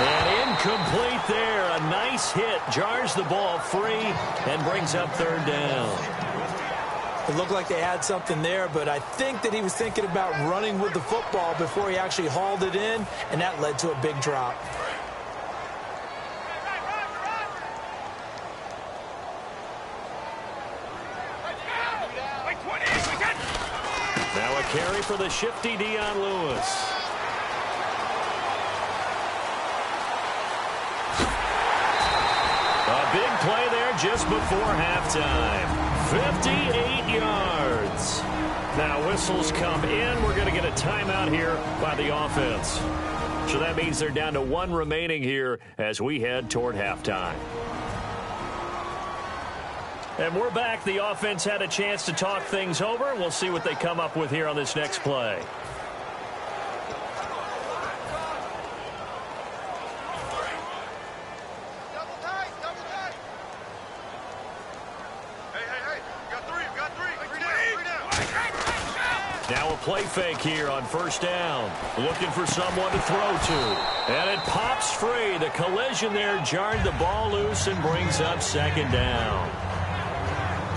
Speaker 2: And incomplete there. A nice hit. Jars the ball free and brings up third down.
Speaker 3: It looked like they had something there, but I think that he was thinking about running with the football before he actually hauled it in, and that led to a big drop.
Speaker 2: Now a carry for the shifty Dion Lewis. A big play there just before halftime. 58 yards. Now whistles come in. We're going to get a timeout here by the offense. So that means they're down to 1 remaining here as we head toward halftime. And we're back. The offense had a chance to talk things over. We'll see what they come up with here on this next play. Now a play fake here on first down. Looking for someone to throw to. And it pops free. The collision there jarred the ball loose and brings up second down.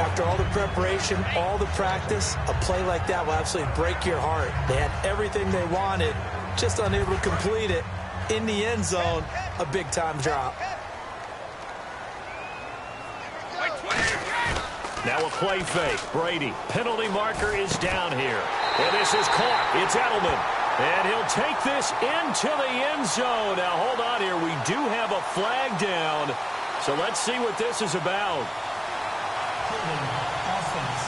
Speaker 3: After all the preparation, all the practice, a play like that will absolutely break your heart. They had everything they wanted, just unable to complete it. In the end zone, a big-time drop.
Speaker 2: Now a play fake. Brady. Penalty marker is down here. And this is caught. It's Edelman. And he'll take this into the end zone. Now hold on here. We do have a flag down. So let's see what this is about.
Speaker 4: Offense.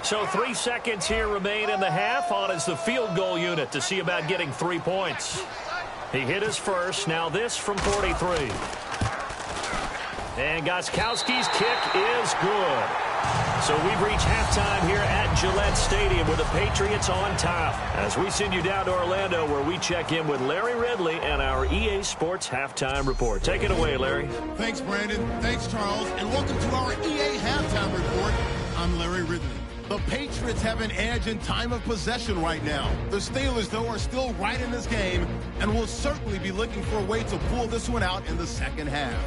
Speaker 2: So 3 seconds here remain in the half. On is the field goal unit to see about getting 3 points. He hit his first. Now this from 43. And Gostkowski's kick is good. So we've reached halftime here at Gillette Stadium with the Patriots on top. As we send you down to Orlando where we check in with Larry Ridley and our EA Sports Halftime Report. Take it away, Larry.
Speaker 1: Thanks, Brandon. Thanks, Charles. And welcome to our EA Halftime Report. I'm Larry Ridley. The Patriots have an edge in time of possession right now. The Steelers, though, are still right in this game and will certainly be looking for a way to pull this one out in the second half.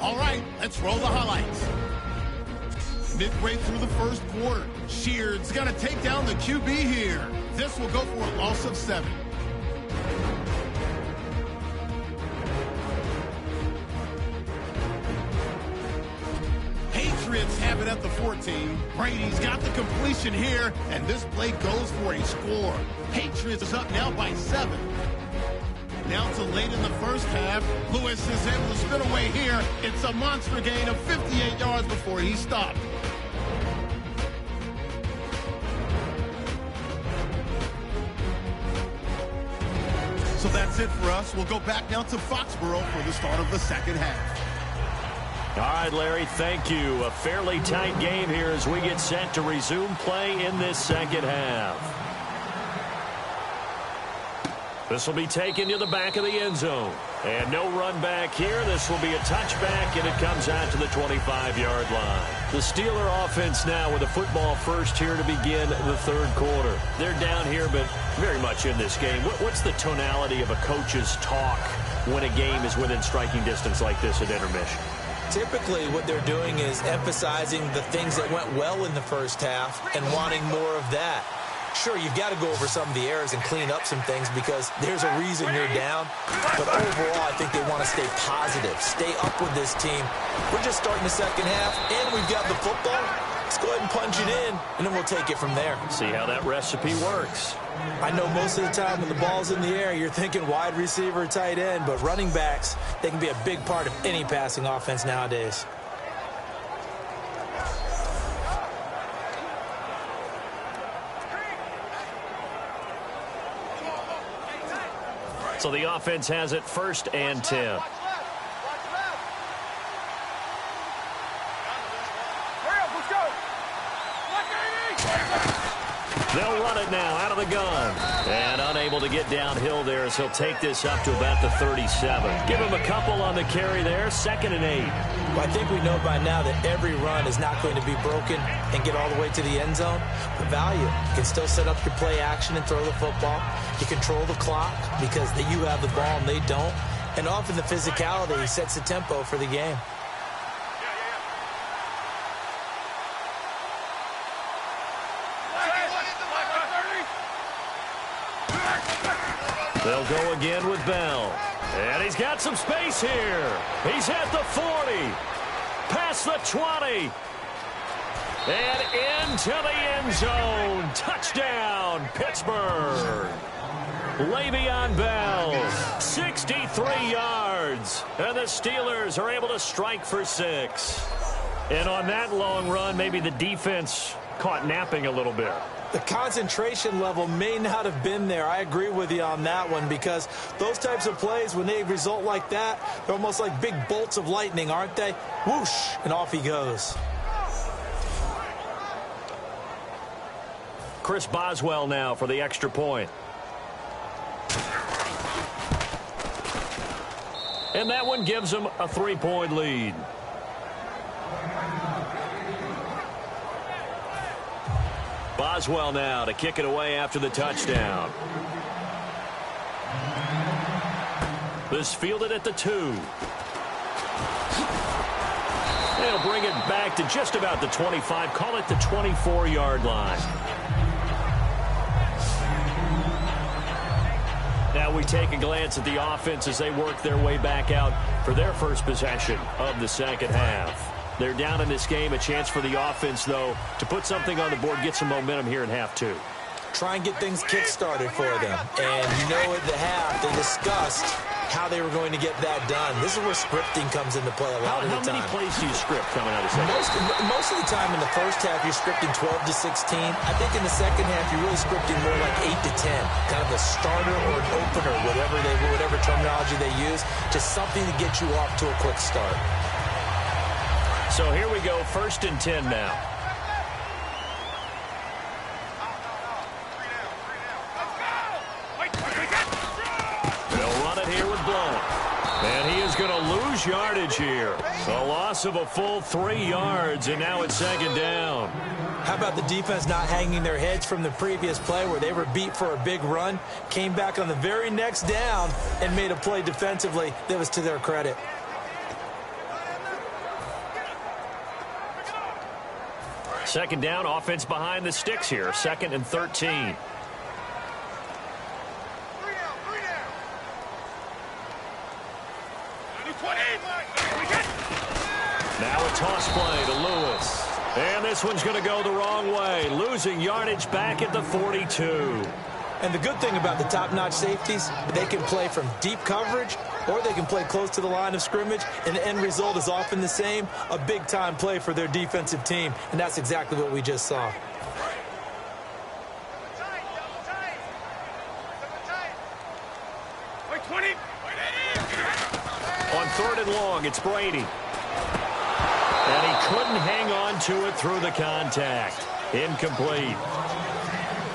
Speaker 1: All right, let's roll the highlights. Midway through the first quarter, Sheard's going to take down the QB here. This will go for a loss of 7. Patriots have it at the 14. Brady's got the completion here, and this play goes for a score. Patriots is up now by 7. Now to late in the first half, Lewis is able to spin away here. It's a monster gain of 58 yards before he stopped. So that's it for us. We'll go back now to Foxborough for the start of the second half.
Speaker 2: All right, Larry, thank you. A fairly tight game here as we get set to resume play in this second half. This will be taken to the back of the end zone. And no run back here. This will be a touchback, and it comes out to the 25-yard line. The Steeler offense now with a football first here to begin the third quarter. They're down here, but very much in this game. What's the tonality of a coach's talk when a game is within striking distance like this at intermission?
Speaker 3: Typically, what they're doing is emphasizing the things that went well in the first half and wanting more of that. Sure, you've got to go over some of the errors and clean up some things because there's a reason you're down. But overall, I think they want to stay positive, stay up with this team. We're just starting the second half, and we've got the football. Let's go ahead and punch it in, and then we'll take it from there.
Speaker 2: See how that recipe works.
Speaker 3: I know most of the time when the ball's in the air, you're thinking wide receiver, tight end, but running backs, they can be a big part of any passing offense nowadays.
Speaker 2: So the offense has it 1st and 10. They'll run it now out of the gun. And unable to get downhill there, so he'll take this up to about the 37. Give him a couple on the carry there, 2nd and 8.
Speaker 3: Well, I think we know by now that every run is not going to be broken and get all the way to the end zone. But value, you can still set up your play action and throw the football. You control the clock because you have the ball and they don't. And often the physicality sets the tempo for the game.
Speaker 2: They'll go again with Bell. And he's got some space here. He's at the 40. Past the 20. And into the end zone. Touchdown, Pittsburgh. Le'Veon Bell, 63 yards. And the Steelers are able to strike for 6. And on that long run, maybe the defense caught napping a little bit.
Speaker 3: The concentration level may not have been there. I agree with you on that one because those types of plays, when they result like that, they're almost like big bolts of lightning, aren't they? Whoosh, and off he goes.
Speaker 2: Chris Boswell now for the extra point. And that one gives him a 3-point lead. Boswell now to kick it away after the touchdown. This fielded at the 2. They'll bring it back to just about the 25. Call it the 24-yard line. Now we take a glance at the offense as they work their way back out for their first possession of the second half. They're down in this game. A chance for the offense, though, to put something on the board, get some momentum here in half 2.
Speaker 3: Try and get things kick-started for them. And you know at the half, they discussed how they were going to get that done. This is where scripting comes into play a lot of the time.
Speaker 2: How many plays do you script coming out of second?
Speaker 3: Most of the time in the first half, you're scripting 12 to 16. I think in the second half, you're really scripting more like 8 to 10. Kind of a starter or an opener, whatever terminology they use, just something to get you off to a quick start.
Speaker 2: So here we go, 1st and 10 now. They'll run it here with Blount. And he is going to lose yardage here. A loss of a full 3 yards, and now it's 2nd down.
Speaker 3: How about the defense not hanging their heads from the previous play where they were beat for a big run, came back on the very next down, and made a play defensively that was to their credit.
Speaker 2: Second down, offense behind the sticks here. 2nd and 13. Now a toss play to Lewis. And this one's going to go the wrong way. Losing yardage back at the 42.
Speaker 3: And the good thing about the top-notch safeties, they can play from deep coverage or they can play close to the line of scrimmage, and the end result is often the same, a big-time play for their defensive team, and that's exactly what we just saw.
Speaker 2: On 3rd and long, it's Brady. And he couldn't hang on to it through the contact. Incomplete.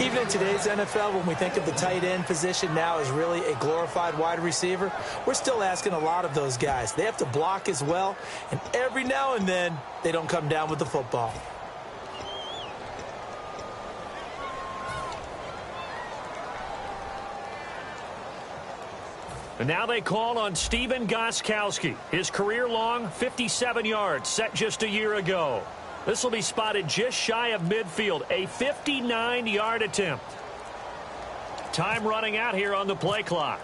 Speaker 3: Even in today's NFL, when we think of the tight end position now as really a glorified wide receiver, we're still asking a lot of those guys. They have to block as well, and every now and then, they don't come down with the football.
Speaker 2: And now they call on Stephen Gostkowski. His career-long 57 yards set just a year ago. This will be spotted just shy of midfield, a 59-yard attempt. Time running out here on the play clock.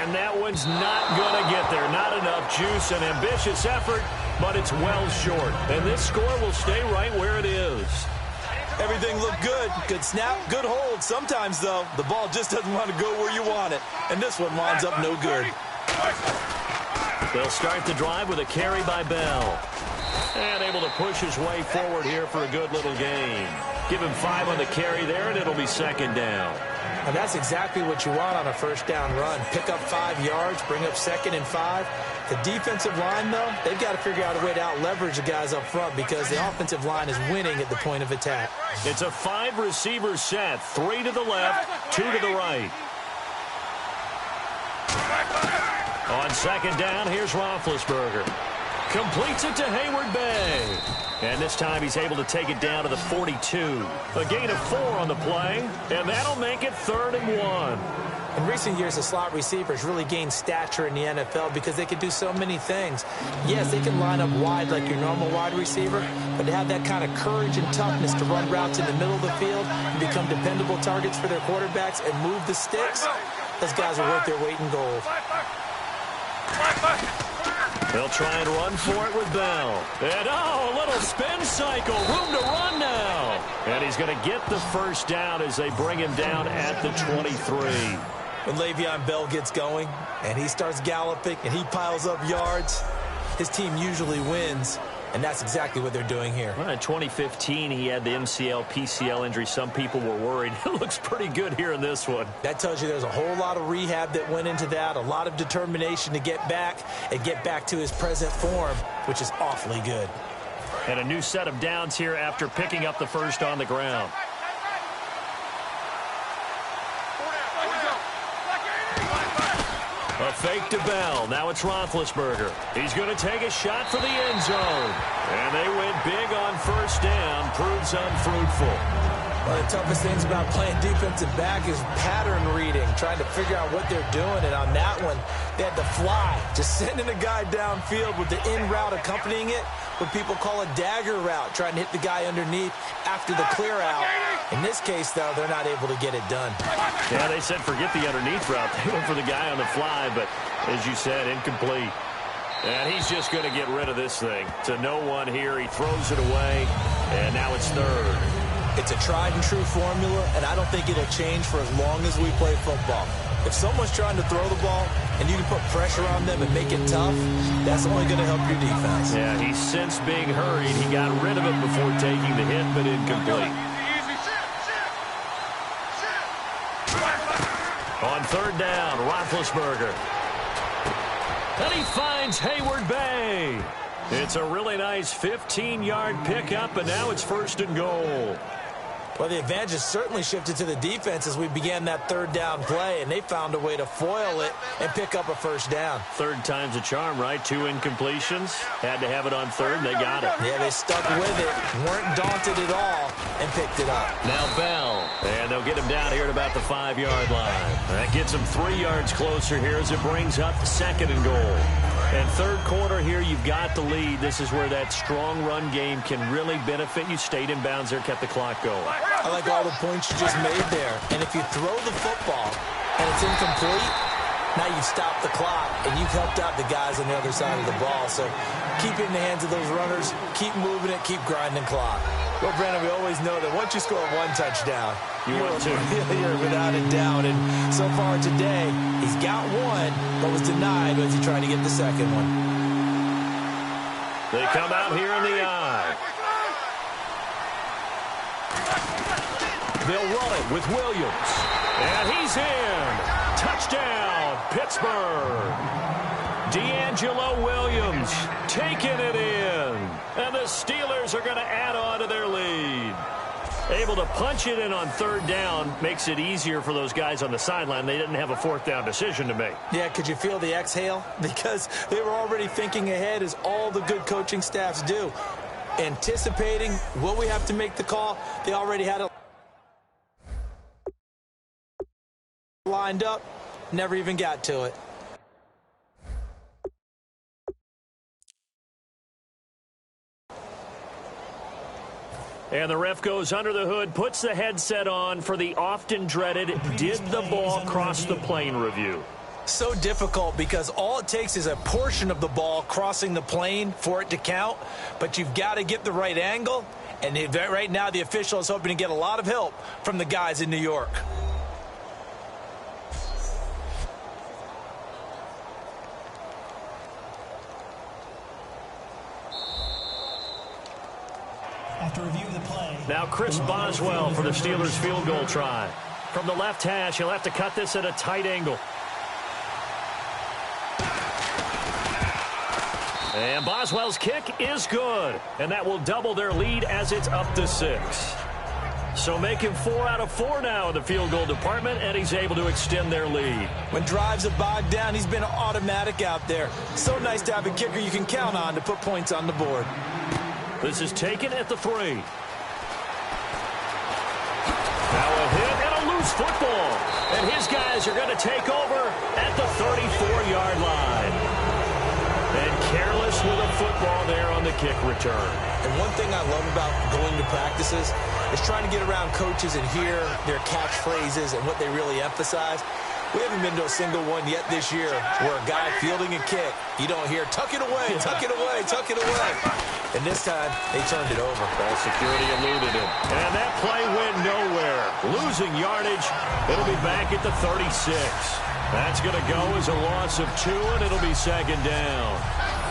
Speaker 2: And that one's not going to get there. Not enough juice, an ambitious effort, but it's well short. And this score will stay right where it is.
Speaker 3: Everything looked good. Good snap, good hold. Sometimes, though, the ball just doesn't want to go where you want it. And this one winds up no good.
Speaker 2: They'll start the drive with a carry by Bell. And able to push his way forward here for a good little gain. Give him 5 on the carry there, and it'll be second down.
Speaker 3: And that's exactly what you want on a first down run. Pick up 5 yards, bring up 2nd and 5. The defensive line, though, they've got to figure out a way to out-leverage the guys up front because the offensive line is winning at the point of attack.
Speaker 2: It's a 5-receiver set. 3 to the left, 2 to the right. On second down, here's Roethlisberger. Completes it to Hayward-Bay. And this time he's able to take it down to the 42. A gain of 4 on the play, and that'll make it 3rd and 1.
Speaker 3: In recent years, the slot receivers really gained stature in the NFL because they can do so many things. Yes, they can line up wide like your normal wide receiver, but to have that kind of courage and toughness to run routes in the middle of the field and become dependable targets for their quarterbacks and move the sticks, those guys are worth their weight in gold.
Speaker 2: They'll try and run for it with Bell. And, oh, a little spin cycle. Room to run now. And he's going to get the first down as they bring him down at the 23.
Speaker 3: When Le'Veon Bell gets going and he starts galloping and he piles up yards, his team usually wins. And that's exactly what they're doing here.
Speaker 2: Well, in 2015, he had the MCL, PCL injury. Some people were worried. It looks pretty good here in this one.
Speaker 3: That tells you there's a whole lot of rehab that went into that, a lot of determination to get back and get back to his present form, which is awfully good.
Speaker 2: And a new set of downs here after picking up the first on the ground. A fake to Bell. Now it's Roethlisberger. He's going to take a shot for the end zone. And they went big on first down. Proves unfruitful.
Speaker 3: One of the toughest things about playing defensive back is pattern reading, trying to figure out what they're doing. And on that one, they had to fly, just sending a guy downfield with the in route accompanying it, what people call a dagger route, trying to hit the guy underneath after the clear out. In this case, though, they're not able to get it done.
Speaker 2: Yeah, they said forget the underneath route. They went for the guy on the fly, but as you said, incomplete. And he's just going to get rid of this thing. To no one here. He throws it away, and now it's third.
Speaker 3: It's a tried-and-true formula, and I don't think it'll change for as long as we play football. If someone's trying to throw the ball and you can put pressure on them and make it tough, that's only going to help your defense.
Speaker 2: Yeah, he's since being hurried. He got rid of it before taking the hit, but incomplete. On third down, Roethlisberger. And he finds Hayward-Bay. It's a really nice 15-yard pickup, and now it's 1st and goal.
Speaker 3: Well, the advantage has certainly shifted to the defense as we began that third down play, and they found a way to foil it and pick up a first down.
Speaker 2: Third time's a charm, right? 2 incompletions. Had to have it on third, and they got it.
Speaker 3: Yeah, they stuck with it, weren't daunted at all, and picked it up.
Speaker 2: Now Bell, and they'll get him down here at about the 5-yard line. That gets him 3 yards closer here as it brings up 2nd and goal. And third quarter here, you've got the lead. This is where that strong run game can really benefit you. Stayed in bounds there, kept the clock going.
Speaker 3: I like all the points you just made there. And if you throw the football and it's incomplete, now you've stopped the clock and you've helped out the guys on the other side of the ball. So keep it in the hands of those runners, keep moving it, keep grinding clock. Well, Brandon, we always know that once you score 1 touchdown, you're without a doubt. And so far today, he's got 1, but was denied as he tried to get the second one.
Speaker 2: They come out here in the eye. They'll run it with Williams. And he's in. Touchdown, Pittsburgh. D'Angelo Williams taking it in. And the Steelers are going to add on to their lead. Able to punch it in on third down makes it easier for those guys on the sideline. They didn't have a fourth down decision to make.
Speaker 3: Yeah, could you feel the exhale? Because they were already thinking ahead, as all the good coaching staffs do. Anticipating, will we have to make the call? They already had it lined up, never even got to it.
Speaker 2: And the ref goes under the hood, puts the headset on for the often dreaded did the ball cross the plane review.
Speaker 3: So difficult because all it takes is a portion of the ball crossing the plane for it to count, but you've got to get the right angle, and right now the official is hoping to get a lot of help from the guys in New York.
Speaker 4: After review of the play.
Speaker 2: Now Chris Boswell for the Steelers field goal try. From the left hash, he'll have to cut this at a tight angle. And Boswell's kick is good. And that will double their lead as it's up to 6. So making 4 out of 4 now in the field goal department, and he's able to extend their lead.
Speaker 3: When drives are bogged down, he's been automatic out there. So nice to have a kicker you can count on to put points on the board.
Speaker 2: This is taken at the 3. Now a hit and a loose football. And his guys are going to take over at the 34-yard line. And careless with a football there on the kick return.
Speaker 3: And one thing I love about going to practices is trying to get around coaches and hear their catchphrases and what they really emphasize. We haven't been to a single one yet this year where a guy fielding a kick, you don't hear, tuck it away, tuck it away, tuck it away. And this time, they turned it over.
Speaker 2: Ball security eluded him. And that play went nowhere. Losing yardage. It'll be back at the 36. That's going to go as a loss of 2, and it'll be second down.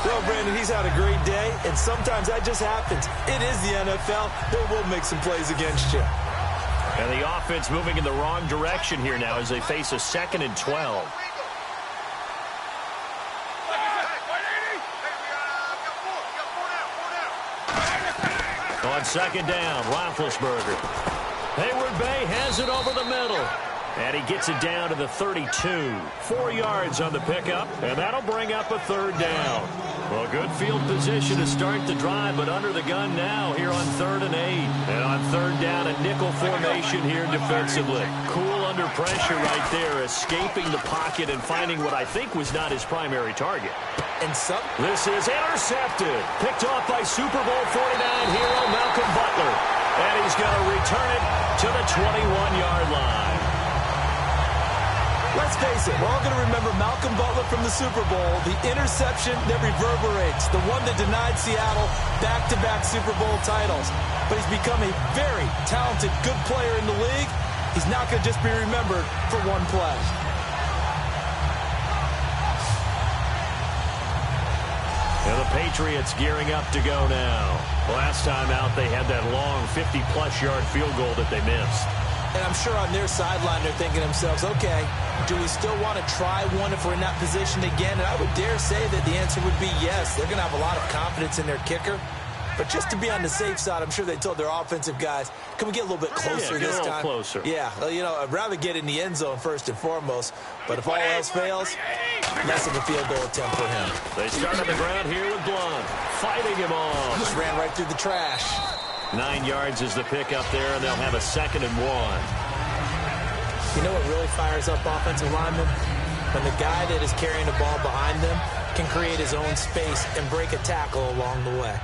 Speaker 3: Well, Brandon, he's had a great day, and sometimes that just happens. It is the NFL. They will make some plays against you.
Speaker 2: And the offense moving in the wrong direction here now as they face a 2nd and 12. On second down, Roethlisberger. Hayward Bay has it over the middle. And he gets it down to the 32. 4 yards on the pickup, and that'll bring up a 3rd down. Well, good field position to start the drive, but under the gun now here on 3rd and 8. And on 3rd down, a nickel formation here defensively. Cool under pressure right there, escaping the pocket and finding what I think was not his primary target.
Speaker 3: And
Speaker 2: this is intercepted. Picked off by Super Bowl 49 hero Malcolm Butler. And he's going to return it to the 21-yard line.
Speaker 3: Let's face it, we're all going to remember Malcolm Butler from the Super Bowl, the interception that reverberates, the one that denied Seattle back-to-back Super Bowl titles. But he's become a very talented, good player in the league. He's not going to just be remembered for one play.
Speaker 2: And the Patriots gearing up to go now. Last time out, they had that long 50-plus yard field goal that they missed.
Speaker 3: And I'm sure on their sideline they're thinking to themselves, okay, do we still want to try one if we're in that position again? And I would dare say that the answer would be yes. They're going to have a lot of confidence in their kicker. But just to be on the safe side, I'm sure they told their offensive guys, can we get a little bit closer this time?
Speaker 2: Closer.
Speaker 3: Yeah, you know, I'd rather get in the end zone first and foremost. But if all else fails, less of a field goal attempt for him.
Speaker 2: They start on the ground here with Blunt, fighting him off.
Speaker 3: Just ran right through the trash.
Speaker 2: 9 yards is the pickup there, and they'll have a 2nd and 1.
Speaker 3: You know what really fires up offensive linemen? When the guy that is carrying the ball behind them can create his own space and break a tackle along the way.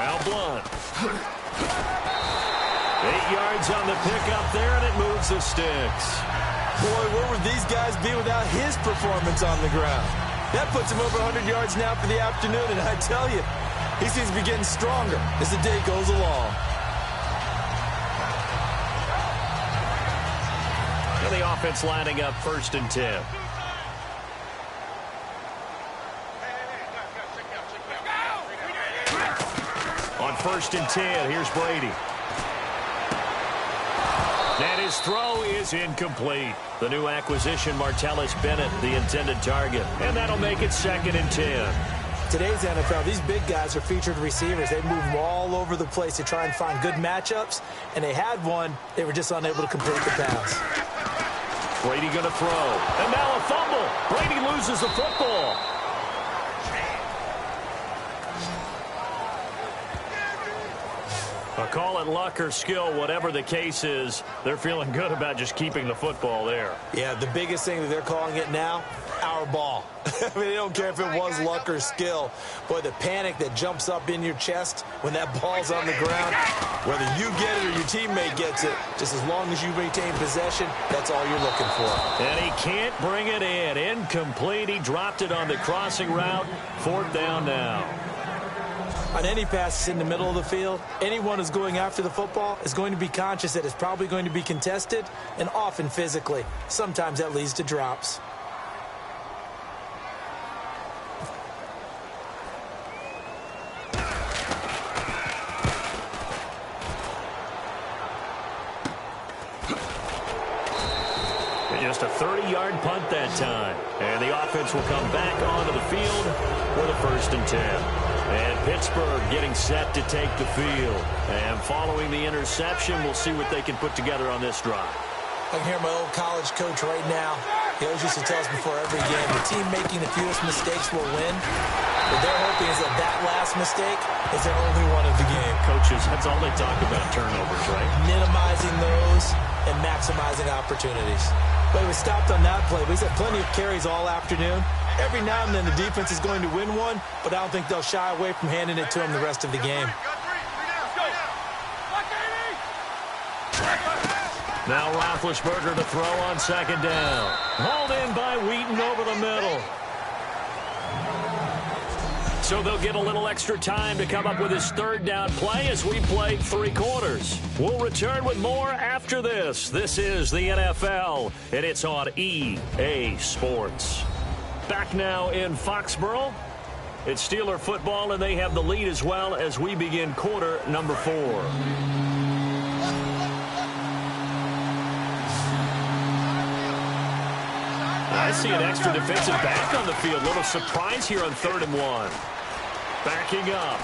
Speaker 2: Now Blunt. 8 yards on the pickup there, and it moves the sticks.
Speaker 3: Boy, where would these guys be without his performance on the ground? That puts him over 100 yards now for the afternoon, and I tell you, he seems to be getting stronger as the day goes along.
Speaker 2: And the offense lining up 1st and 10. On 1st and 10, here's Brady. And his throw is incomplete. The new acquisition, Martellus Bennett, the intended target. And that'll make it 2nd and 10.
Speaker 3: Today's NFL, these big guys are featured receivers. They move them all over the place to try and find good matchups. And they had one. They were just unable to complete the pass.
Speaker 2: Brady going to throw. And now a fumble. Brady loses the football. Call it luck or skill, whatever the case is, they're feeling good about just keeping the football there.
Speaker 3: Yeah, the biggest thing that they're calling it now, our ball. I mean, they don't care if it was luck or skill. Boy, the panic that jumps up in your chest when that ball's on the ground, whether you get it or your teammate gets it, just as long as you retain possession, that's all you're looking for.
Speaker 2: And he can't bring it in. Incomplete. He dropped it on the crossing route. 4th down now.
Speaker 3: On any passes in the middle of the field, anyone who's going after the football is going to be conscious that it's probably going to be contested, and often physically. Sometimes that leads to drops.
Speaker 2: Just a 30-yard punt that time. And the offense will come back onto the field with a 1st and 10. And Pittsburgh getting set to take the field. And following the interception, we'll see what they can put together on this drive.
Speaker 3: I can hear my old college coach right now. He always used to tell us before every game, the team making the fewest mistakes will win. But they're hoping is that last mistake is their only one of the game.
Speaker 2: Coaches, that's all they talk about, turnovers, right?
Speaker 3: Minimizing those and maximizing opportunities. But he was stopped on that play. But he's had plenty of carries all afternoon. Every now and then the defense is going to win one, but I don't think they'll shy away from handing it to him the rest of the game.
Speaker 2: Now Roethlisberger to throw on 2nd down. Hauled in by Wheaton over the middle. So they'll get a little extra time to come up with his 3rd down play as we play 3 quarters. We'll return with more after this. This is the NFL, and it's on EA Sports. Back now in Foxborough. It's Steeler football, and they have the lead as well as we begin quarter number 4. I see an extra defensive back on the field. Little surprise here on 3rd and 1. Backing up.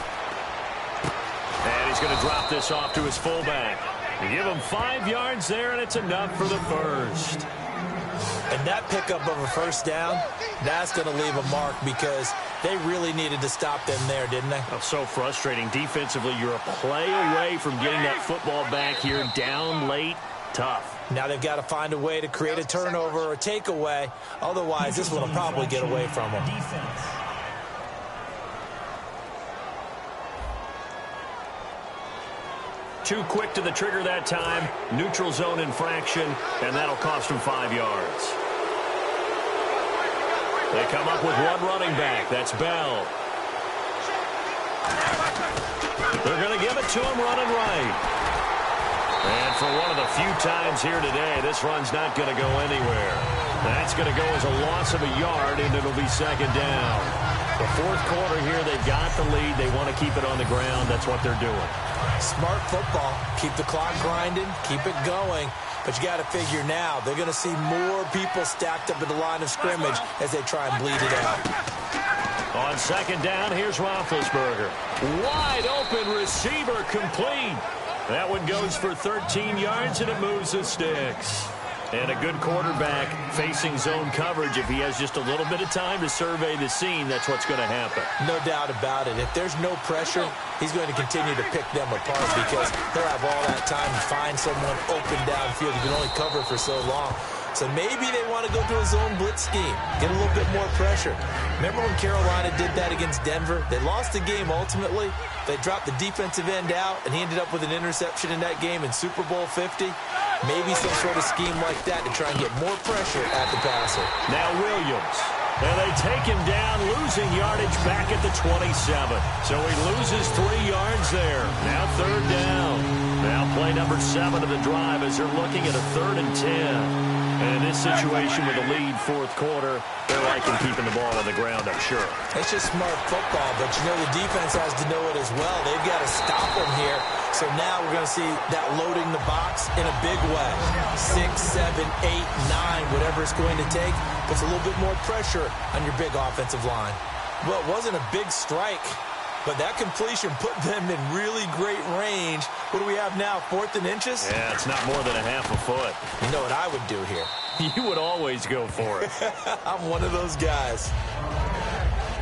Speaker 2: And he's going to drop this off to his fullback. Give him 5 yards there, and it's enough for the 1st.
Speaker 3: And that pickup of a 1st down, that's going to leave a mark because they really needed to stop them there, didn't they?
Speaker 2: Oh, so frustrating. Defensively, you're a play away from getting that football back here down late. Tough.
Speaker 3: Now they've got to find a way to create a turnover or a takeaway. Otherwise, this one will probably get away from them.
Speaker 2: Too quick to the trigger that time. Neutral zone infraction, and that'll cost him 5 yards. They come up with one running back. That's Bell. They're going to give it to him running right. And for one of the few times here today, this run's not going to go anywhere. That's going to go as a loss of a yard, and it'll be 2nd down. The 4th quarter here, they've got the lead. They want to keep it on the ground. That's what they're doing.
Speaker 3: Smart football. Keep the clock grinding. Keep it going. But you got to figure now, they're going to see more people stacked up at the line of scrimmage as they try and bleed it out.
Speaker 2: On 2nd down, here's Roethlisberger. Wide open receiver complete. That one goes for 13 yards, and it moves the sticks. And a good quarterback facing zone coverage. If he has just a little bit of time to survey the scene, that's what's going to happen.
Speaker 3: No doubt about it. If there's no pressure, he's going to continue to pick them apart because he'll have all that time to find someone open downfield. You can only cover for so long. So maybe they want to go to a zone blitz scheme, get a little bit more pressure. Remember when Carolina did that against Denver? They lost the game ultimately. They dropped the defensive end out, and he ended up with an interception in that game in Super Bowl 50. Maybe some sort of scheme like that to try and get more pressure at the passer.
Speaker 2: Now Williams. And they take him down, losing yardage back at the 27. So he loses 3 yards there. Now third down. Now play number 7 of the drive as they're looking at a 3rd and 10. And in this situation with a lead fourth quarter, they're liking keeping the ball on the ground, I'm sure.
Speaker 3: It's just smart football, but you know the defense has to know it as well. They've got to stop them here. So now we're going to see that loading the box in a big way. 6, 7, 8, 9, whatever it's going to take, puts a little bit more pressure on your big offensive line. Well, it wasn't a big strike, but that completion put them in really great range. What do we have now, 4th and inches?
Speaker 2: Yeah, it's not more than a half a foot.
Speaker 3: You know what I would do here?
Speaker 2: You would always go for it.
Speaker 3: I'm one of those guys.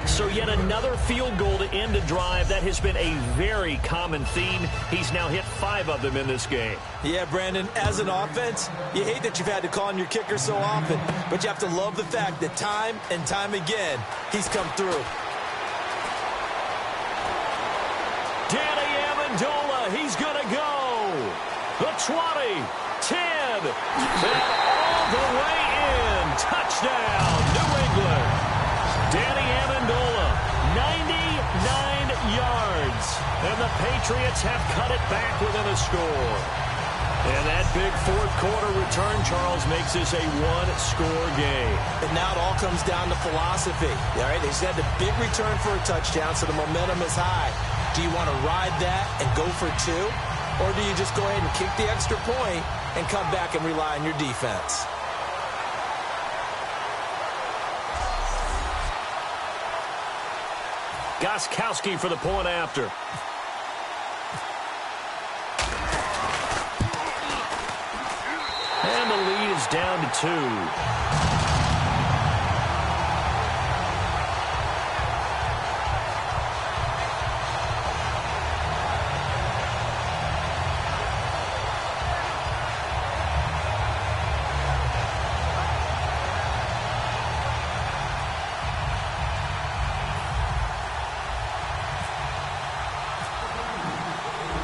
Speaker 2: So yet another field goal to end a drive. That has been a very common theme. He's now hit 5 of them in this game.
Speaker 3: Yeah, Brandon, as an offense, you hate that you've had to call on your kicker so often, but you have to love the fact that time and time again, he's come through.
Speaker 2: Danny Amendola, he's going to go. The 20, 10, and all the way in. Touchdown, New England. Danny Amendola, 99 yards. And the Patriots have cut it back within a score. And that big fourth quarter return, Charles, makes this a one-score game.
Speaker 3: And now it all comes down to philosophy. All right, they just had the big return for a touchdown, so the momentum is high. Do you want to ride that and go for 2? Or do you just go ahead and kick the extra point and come back and rely on your defense?
Speaker 2: Gostkowski for the point after. And the lead is down to 2.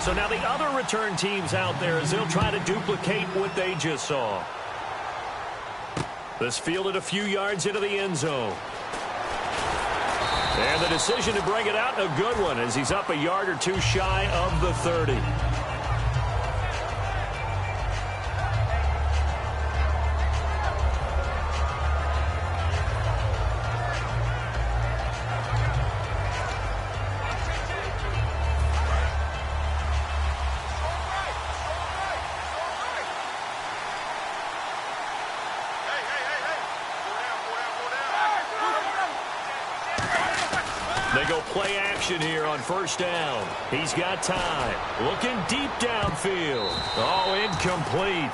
Speaker 2: So now the other return teams out there as they'll try to duplicate what they just saw. This fielded a few yards into the end zone. And the decision to bring it out, a good one, as he's up a yard or 2 shy of the 30. They go play action here on first down. He's got time. Looking deep downfield. Oh, incomplete.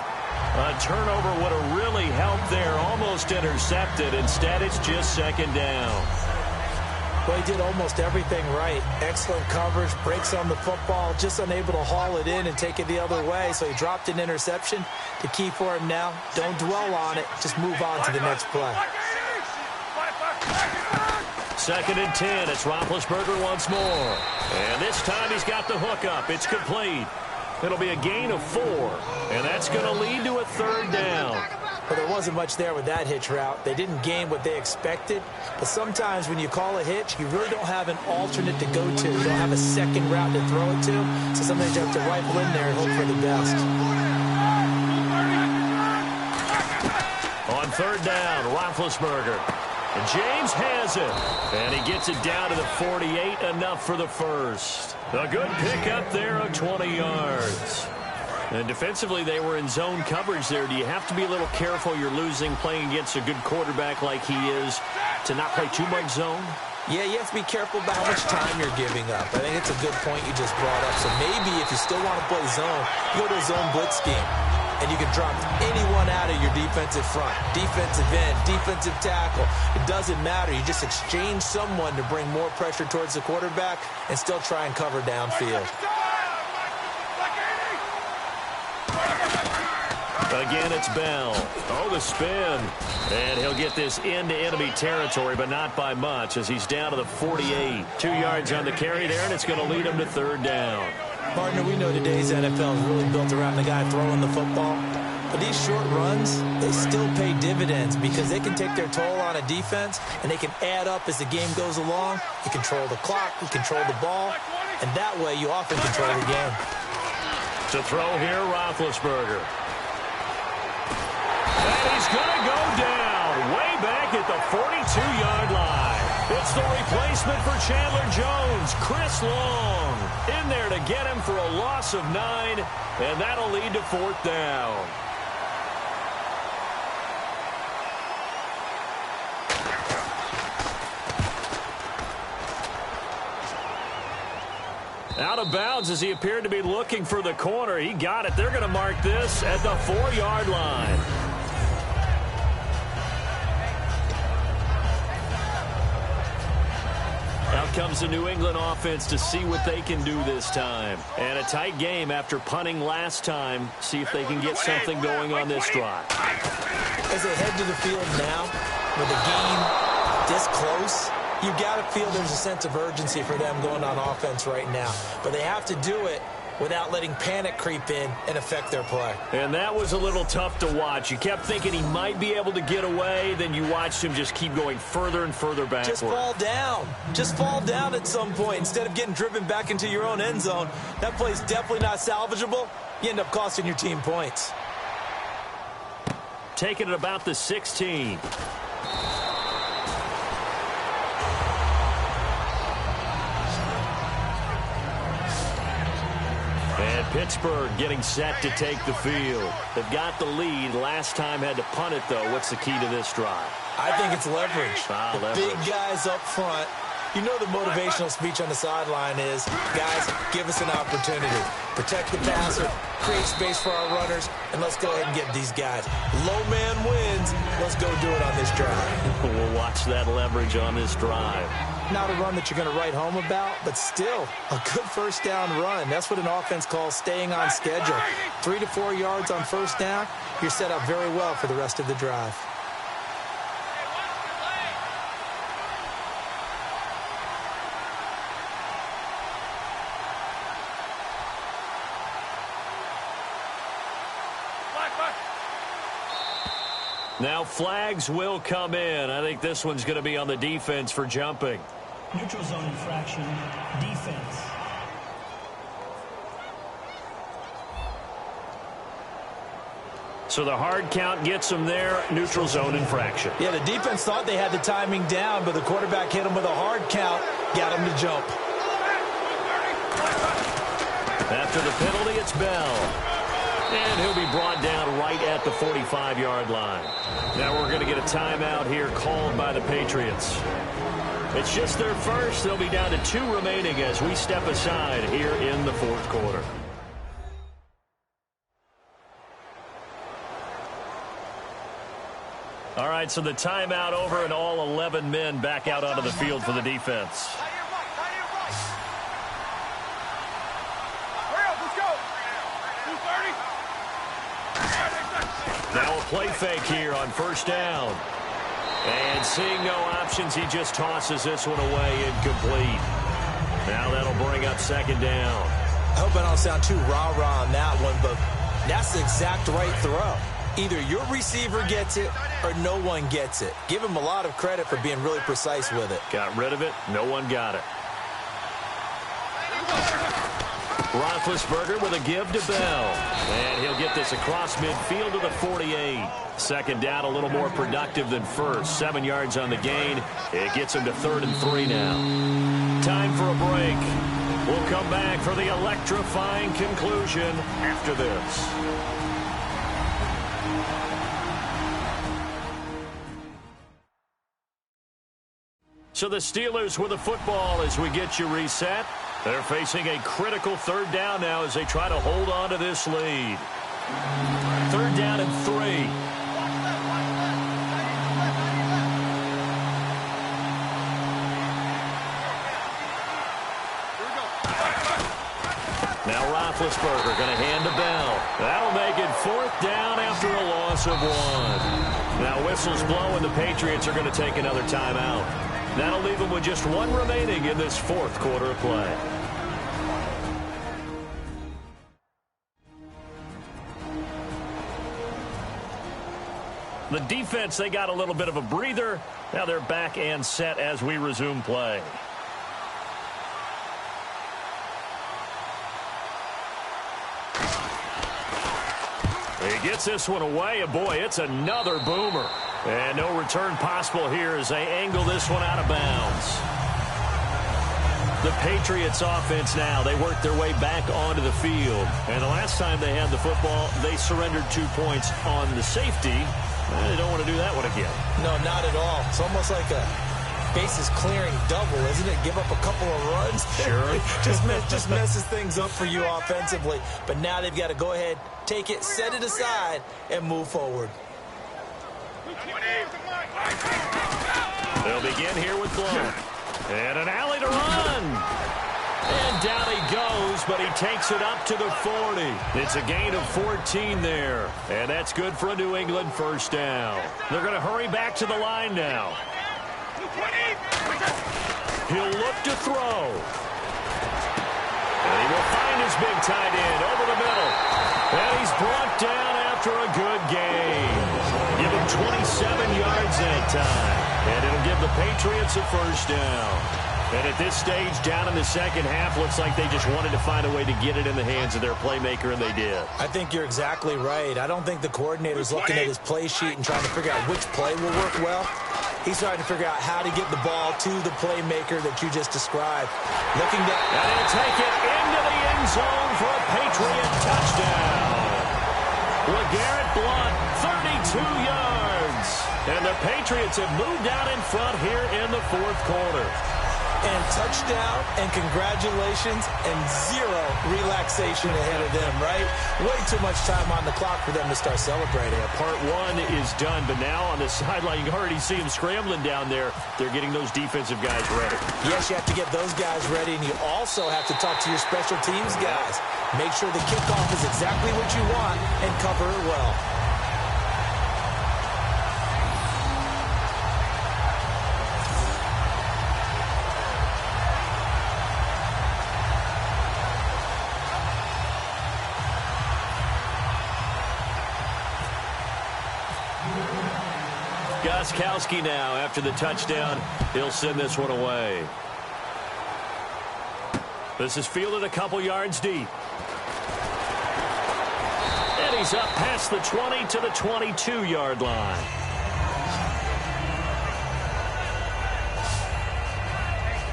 Speaker 2: A turnover would have really helped there. Almost intercepted. Instead, it's just 2nd down.
Speaker 3: Well, he did almost everything right. Excellent coverage, breaks on the football, just unable to haul it in and take it the other way. So he dropped an interception. The key for him now, don't dwell on it. Just move on to the next play.
Speaker 2: 2nd and 10. It's Roethlisberger once more. And this time he's got the hook up. It's complete. It'll be a gain of 4. And that's going to lead to a 3rd down.
Speaker 3: Well, there wasn't much there with that hitch route. They didn't gain what they expected. But sometimes when you call a hitch, you really don't have an alternate to go to. You don't have a second route to throw it to. So sometimes you have to rifle in there and hope for the best.
Speaker 2: On 3rd down, Roethlisberger. And James has it. And he gets it down to the 48, enough for the first. A good pickup there of 20 yards. And defensively, they were in zone coverage there. Do you have to be a little careful? You're losing, playing against a good quarterback like he is, to not play too much zone?
Speaker 3: Yeah, you have to be careful about how much time you're giving up. I think it's a good point you just brought up. So maybe if you still want to play zone, you go to a zone blitz scheme. And you can drop anyone out of your defensive front, defensive end, defensive tackle. It doesn't matter. You just exchange someone to bring more pressure towards the quarterback and still try and cover downfield.
Speaker 2: Again, it's Bell. Oh, the spin. And he'll get this into enemy territory, but not by much as he's down to the 48. 2 yards on the carry there, and it's going to lead him to third down.
Speaker 3: Partner, we know today's NFL is really built around the guy throwing the football. But these short runs, they still pay dividends because they can take their toll on a defense, and they can add up as the game goes along. You control the clock, you control the ball, and that way you often control the game.
Speaker 2: To throw here, Roethlisberger. And he's going to go down way back at the 42-yard line. It's the replacement for Chandler Jones, Chris Long, in there to get him for a loss of 9, and that'll lead to fourth down. Out of bounds as he appeared to be looking for the corner. He got it. They're going to mark this at the 4-yard line. Out comes the New England offense to see what they can do this time. And a tight game after punting last time. See if they can get something going on this drive.
Speaker 3: As they head to the field now, with the game this close, you've got to feel there's a sense of urgency for them going on offense right now. But they have to do it without letting panic creep in and affect their play.
Speaker 2: And that was a little tough to watch. You kept thinking he might be able to get away, then you watched him just keep going further and further backward.
Speaker 3: Just fall down. Just fall down at some point instead of getting driven back into your own end zone. That play's definitely not salvageable. You end up costing your team points.
Speaker 2: Taking it about the 16. And Pittsburgh getting set to take the field. They've got the lead. Last time had to punt it, though. What's the key to this drive?
Speaker 3: I think it's leverage.
Speaker 2: Leverage.
Speaker 3: Big guys up front. You know the motivational speech on the sideline is, guys, give us an opportunity. Protect the passer, create space for our runners, and let's go ahead and get these guys. Low man wins. Let's go do it on this drive.
Speaker 2: We'll watch that leverage on this drive.
Speaker 3: Not a run that you're going to write home about, but still a good first down run. That's what an offense calls staying on schedule. 3 to 4 yards on first down, you're set up very well for the rest of the drive.
Speaker 2: Now flags will come in. I think this one's going to be on the defense for jumping.
Speaker 4: Neutral zone infraction, defense.
Speaker 2: So the hard count gets them there. Neutral zone infraction.
Speaker 3: Yeah, the defense thought they had the timing down, but the quarterback hit him with a hard count, got him to jump.
Speaker 2: After the penalty, it's Bell. And he'll be brought down right at the 45-yard line. Now we're going to get a timeout here called by the Patriots. It's just their first. They'll be down to 2 remaining as we step aside here in the fourth quarter. All right, so the timeout over and all 11 men back out onto the field for the defense. Now a play fake here on first down. And seeing no options, he just tosses this one away incomplete. Now that'll bring up second down.
Speaker 3: I hope I don't sound too rah-rah on that one, but that's the exact right throw. Either your receiver gets it or no one gets it. Give him a lot of credit for being really precise with it.
Speaker 2: Got rid of it. No one got it. Roethlisberger with a give to Bell. And he'll get this across midfield to the 48. Second down, a little more productive than first. 7 yards on the gain. It gets him to 3rd and 3 now. Time for a break. We'll come back for the electrifying conclusion after this. So the Steelers with the football as we get you reset. They're facing a critical 3rd down now as they try to hold on to this lead. 3rd down and 3. Now Roethlisberger going to hand to Bell. That'll make it 4th down after of one. Now whistles blow, and the Patriots are going to take another timeout. That'll leave them with just one remaining in this fourth quarter of play. The defense, they got a little bit of a breather. Now they're back and set as we resume play. He gets this one away, and boy, it's another boomer. And no return possible here as they angle this one out of bounds. The Patriots offense now, they work their way back onto the field. And the last time they had the football, they surrendered 2 points on the safety. They don't want to do that one again.
Speaker 3: No, not at all. It's almost like a bases clearing double, isn't it? Give up a couple of runs.
Speaker 2: Sure.
Speaker 3: just messes things up for you offensively. But now they've got to go ahead, take it, set it aside, and move forward.
Speaker 2: They'll begin here with Blunt. And an alley to run. And down he goes, but he takes it up to the 40. It's a gain of 14 there. And that's good for a New England first down. They're going to hurry back to the line now. He'll look to throw. And he will find his big tight end over the middle. And he's brought down after a good gain. Give him 27 yards that time. And it'll give the Patriots a first down. And at this stage, down in the second half, looks like they just wanted to find a way to get it in the hands of their playmaker, and they did.
Speaker 3: I think you're exactly right. I don't think the coordinator's looking at his play sheet and trying to figure out which play will work well. He's trying to figure out how to get the ball to the playmaker that you just described. Looking to...
Speaker 2: And he'll take it into the end zone for a Patriot touchdown. LeGarrette Blount, 32 yards. And the Patriots have moved out in front here in the fourth quarter.
Speaker 3: And touchdown, and congratulations, and zero relaxation ahead of them, right? Way too much time on the clock for them to start celebrating.
Speaker 2: Part one is done, but now on the sideline, you already see them scrambling down there. They're getting those defensive guys ready.
Speaker 3: Yes, you have to get those guys ready, and you also have to talk to your special teams guys. Make sure the kickoff is exactly what you want and cover it well.
Speaker 2: Gostkowski now, after the touchdown, he'll send this one away. This is fielded a couple yards deep. And he's up past the 20 to the 22-yard line.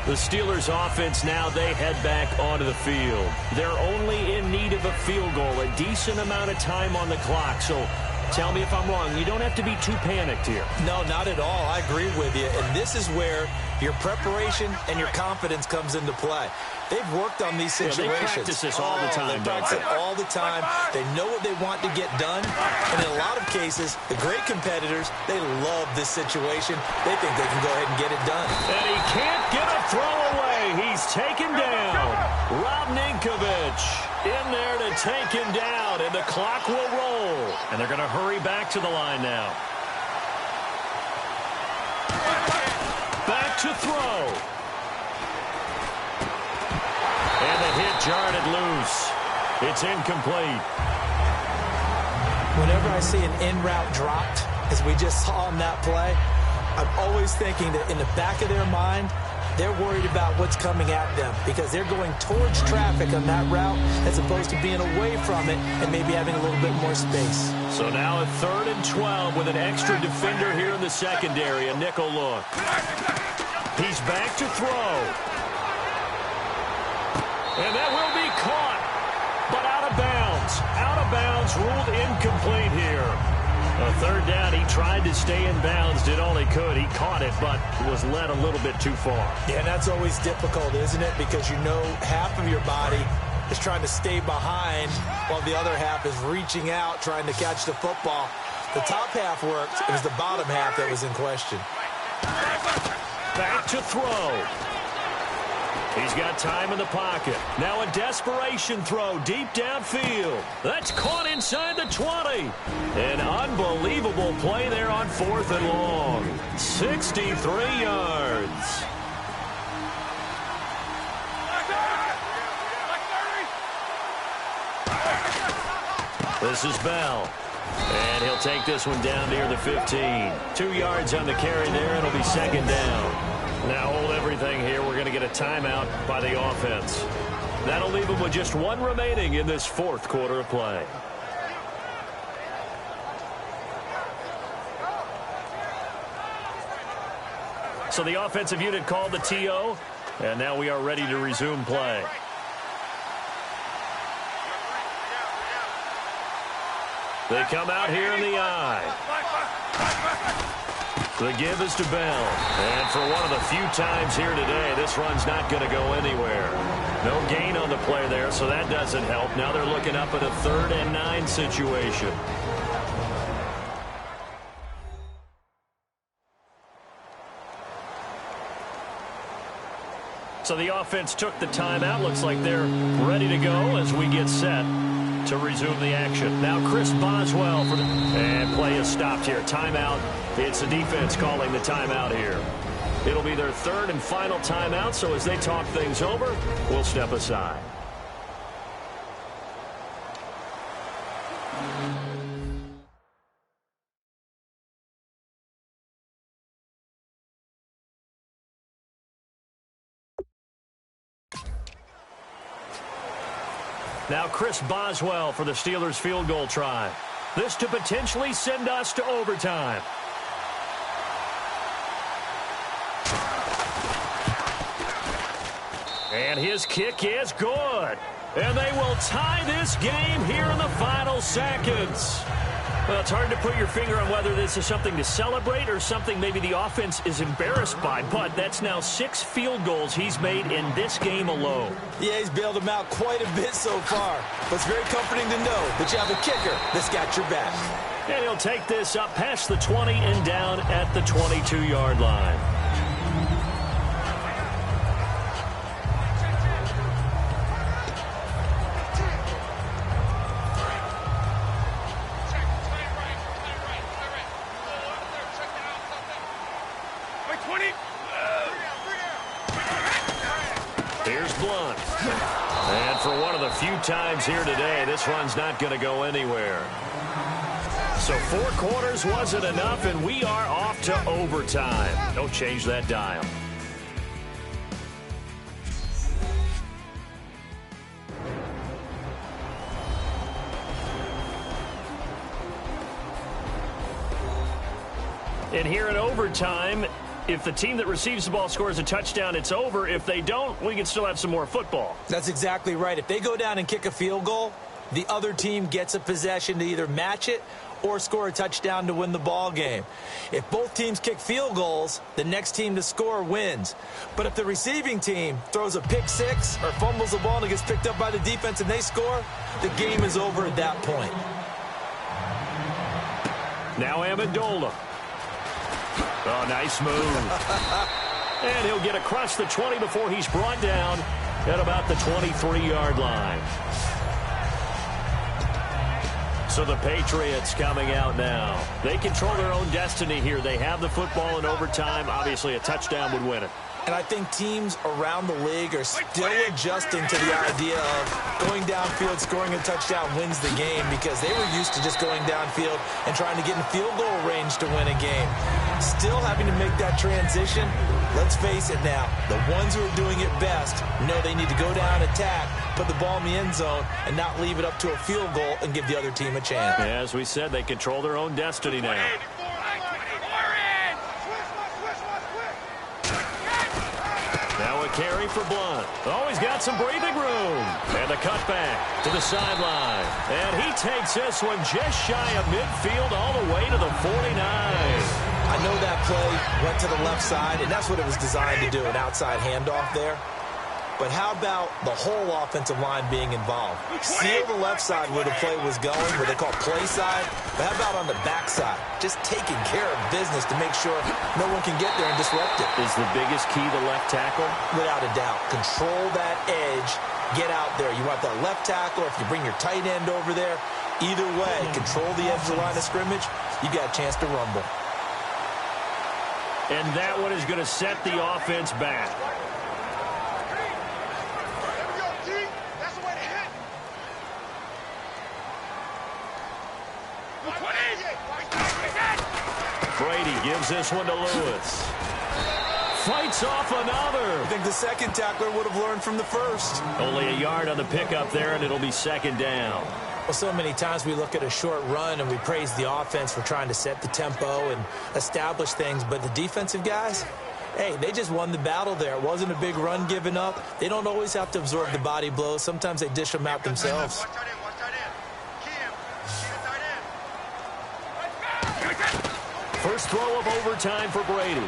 Speaker 2: The Steelers offense now, they head back onto the field. They're only in need of a field goal, a decent amount of time on the clock. So tell me if I'm wrong. You don't have to be too panicked here.
Speaker 3: No, not at all. I agree with you. And this is where your preparation and your confidence comes into play. They've worked on these situations.
Speaker 2: They practice this all the time.
Speaker 3: They practice it all the time. They know what they want to get done. And in a lot of cases, the great competitors, they love this situation. They think they can go ahead and get it done.
Speaker 2: And he can't get a throw away. He's taken down. Rob Ninkovich in there to take him down. And the clock will roll. And they're going to hurry back to the line now. Back to throw. And the hit jarred it loose. It's incomplete.
Speaker 3: Whenever I see an in-route dropped, as we just saw on that play, I'm always thinking that in the back of their mind, they're worried about what's coming at them because they're going towards traffic on that route as opposed to being away from it and maybe having a little bit more space.
Speaker 2: So now a 3rd and 12 with an extra defender here in the secondary, a nickel look. He's back to throw. And that will be caught, but out of bounds. Out of bounds, ruled incomplete here. A 3rd down, he tried to stay in bounds, did all he could. He caught it, but was led a little bit too far.
Speaker 3: Yeah, and that's always difficult, isn't it? Because you know half of your body is trying to stay behind while the other half is reaching out, trying to catch the football. The top half worked. It was the bottom half that was in question.
Speaker 2: Back to throw. He's got time in the pocket. Now a desperation throw deep downfield. That's caught inside the 20. An unbelievable play there on 4th and long. 63 yards. This is Bell. And he'll take this one down near the 15. 2 yards on the carry there. It'll be 2nd down. Now hold everything here. We're going to get a timeout by the offense. That'll leave them with just 1 remaining in this 4th quarter of play. So the offensive unit called the TO, and now we are ready to resume play. They come out here in the eye. The give is to Bell. And for one of the few times here today, this run's not going to go anywhere. No gain on the play there, so that doesn't help. Now they're looking up at a 3rd and 9 situation. So the offense took the timeout. Looks like they're ready to go as we get set to resume the action. Now Chris Boswell for the... And play is stopped here. Timeout. It's the defense calling the timeout here. It'll be their 3rd and final timeout, so as they talk things over, we'll step aside. Now Chris Boswell for the Steelers field goal try. This to potentially send us to overtime. And his kick is good. And they will tie this game here in the final seconds. Well, it's hard to put your finger on whether this is something to celebrate or something maybe the offense is embarrassed by. But that's now 6 field goals he's made in this game alone.
Speaker 3: Yeah, he's bailed them out quite a bit so far. But it's very comforting to know that you have a kicker that's got your back.
Speaker 2: And he'll take this up past the 20 and down at the 22-yard line. Here's Blunt. And for one of the few times here today, this run's not going to go anywhere. So 4 quarters wasn't enough, and we are off to overtime. Don't change that dial. And here in overtime, if the team that receives the ball scores a touchdown, it's over. If they don't, we can still have some more football.
Speaker 3: That's exactly right. If they go down and kick a field goal, the other team gets a possession to either match it or score a touchdown to win the ball game. If both teams kick field goals, the next team to score wins. But if the receiving team throws a pick 6 or fumbles the ball and it gets picked up by the defense and they score, the game is over at that point.
Speaker 2: Now Amendola. Oh, nice move. And he'll get across the 20 before he's brought down at about the 23-yard line. So the Patriots coming out now. They control their own destiny here. They have the football in overtime. Obviously, a touchdown would win it.
Speaker 3: And I think teams around the league are still adjusting to the idea of going downfield, scoring a touchdown wins the game, because they were used to just going downfield and trying to get in field goal range to win a game. Still having to make that transition. Let's face it now, the ones who are doing it best know they need to go down, attack, put the ball in the end zone, and not leave it up to a field goal and give the other team a chance.
Speaker 2: Yeah, as we said, they control their own destiny now. Now a carry for Blunt. Oh, he's got some breathing room. And a cutback to the sideline. And he takes this one just shy of midfield all the way to the 49.
Speaker 3: I know that play went to the left side, and that's what it was designed to do, an outside handoff there. But how about the whole offensive line being involved? Seal the left side where the play was going, where they call play side. But how about on the back side? Just taking care of business to make sure no one can get there and disrupt it.
Speaker 2: Is the biggest key the left tackle?
Speaker 3: Without a doubt. Control that edge. Get out there. You want that left tackle, or if you bring your tight end over there, either way, control the edge of the line of scrimmage, you got a chance to rumble.
Speaker 2: And that one is going to set the offense back. Brady gives this one to Lewis. Fights off another.
Speaker 3: I think the second tackler would have learned from the first.
Speaker 2: Only a yard on the pickup there, and it'll be second down.
Speaker 3: Well, so many times we look at a short run and we praise the offense for trying to set the tempo and establish things, but the defensive guys, hey, they just won the battle there. It wasn't a big run given up. They don't always have to absorb the body blows. Sometimes they dish them out themselves.
Speaker 2: First throw of overtime for Brady.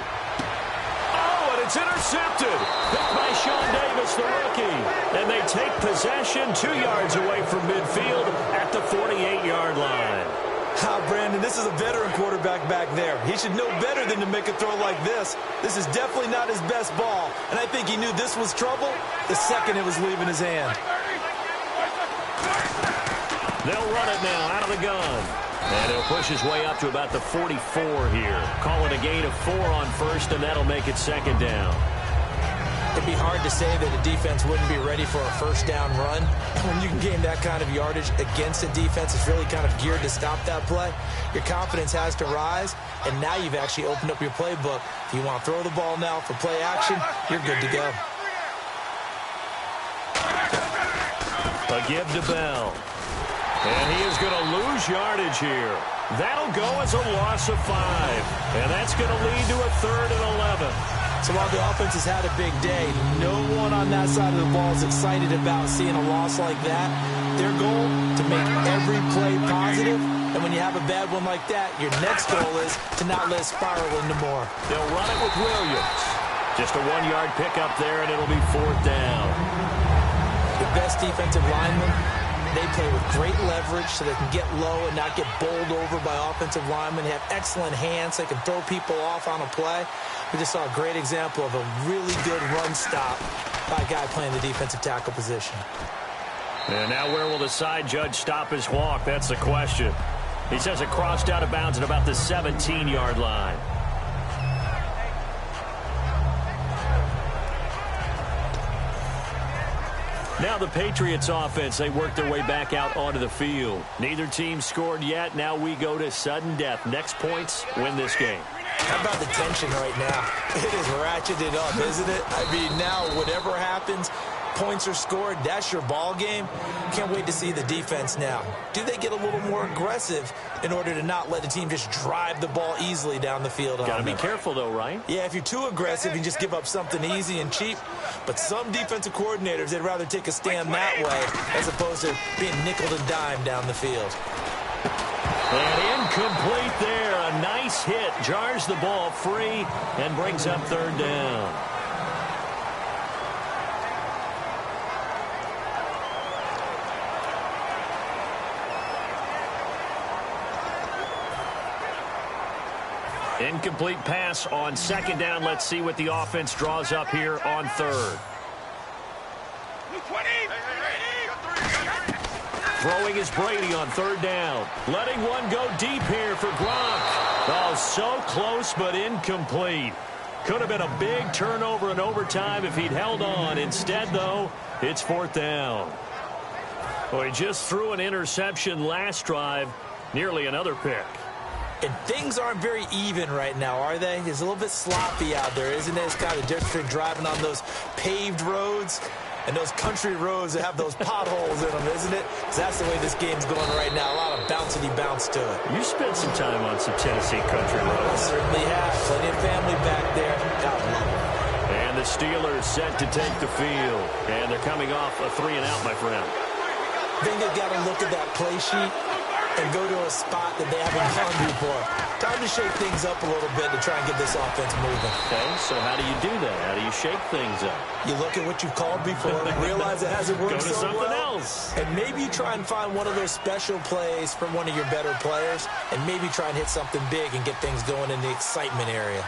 Speaker 2: Oh, and it's intercepted. Picked by Sean Davis, the rookie. And they take possession 2 yards away from midfield at the 48-yard line.
Speaker 3: Brandon, this is a veteran quarterback back there. He should know better than to make a throw like this. This is definitely not his best ball. And I think he knew this was trouble the second it was leaving his hand.
Speaker 2: They'll run it now out of the gun. And he'll push his way up to about the 44 here. Call it a gain of 4 on first, and that'll make it second down.
Speaker 3: It'd be hard to say that a defense wouldn't be ready for a first down run. When you can gain that kind of yardage against a defense, it's really kind of geared to stop that play. Your confidence has to rise, and now you've actually opened up your playbook. If you want to throw the ball now for play action, you're good to go.
Speaker 2: A give to Bell. And he is going to lose yardage here. That'll go as a loss of 5. And that's going to lead to a 3rd and 11.
Speaker 3: So while the offense has had a big day, no one on that side of the ball is excited about seeing a loss like that. Their goal, to make every play positive. And when you have a bad one like that, your next goal is to not let it spiral into more.
Speaker 2: They'll run it with Williams. Just a 1-yard pickup there, and it'll be 4th down.
Speaker 3: The best defensive linemen, they play with great leverage so they can get low and not get bowled over by offensive linemen. They have excellent hands so they can throw people off on a play. We just saw a great example of a really good run stop by a guy playing the defensive tackle position.
Speaker 2: And now where will the side judge stop his walk? That's the question. He says it crossed out of bounds at about the 17-yard line. Now the Patriots offense, they work their way back out onto the field. Neither team scored yet. Now we go to sudden death. Next points win this game.
Speaker 3: How about the tension right now? It is ratcheted up, isn't it? I mean, now whatever happens, points are scored, that's your ball game. Can't wait to see the defense now. Do they get a little more aggressive in order to not let the team just drive the ball easily down the field?
Speaker 2: Got to be careful, though, right?
Speaker 3: Yeah, if you're too aggressive, you just give up something easy and cheap. But some defensive coordinators, they'd rather take a stand that way as opposed to being nickel and dime down the field.
Speaker 2: And incomplete there. A nice hit. Jars the ball free and brings up 3rd down. Incomplete pass on 2nd down. Let's see what the offense draws up here on 3rd. Throwing is Brady on 3rd down. Letting one go deep here for Gronk. Oh, so close but incomplete. Could have been a big turnover in overtime if he'd held on. Instead, though, it's 4th down. Well, he just threw an interception last drive. Nearly another pick.
Speaker 3: And things aren't very even right now, are they? It's a little bit sloppy out there, isn't it? It's kind of different between driving on those paved roads and those country roads that have those potholes in them, isn't it? Because that's the way this game's going right now. A lot of bouncy bounce to it.
Speaker 2: You spent some time on some Tennessee country roads.
Speaker 3: I certainly have. Plenty of family back there. God love them.
Speaker 2: And the Steelers set to take the field. And they're coming off a 3-and-out, my friend.
Speaker 3: I think they've got to look at that play sheet and go to a spot that they haven't gone before. time to shake things up a little bit to try and get this offense moving.
Speaker 2: Okay, so how do you do that? How do you shake things up?
Speaker 3: You look at what you've called before, realize it hasn't worked so well.
Speaker 2: Go to something else.
Speaker 3: And maybe you try and find one of those special plays from one of your better players, and maybe try and hit something big and get things going in the excitement area.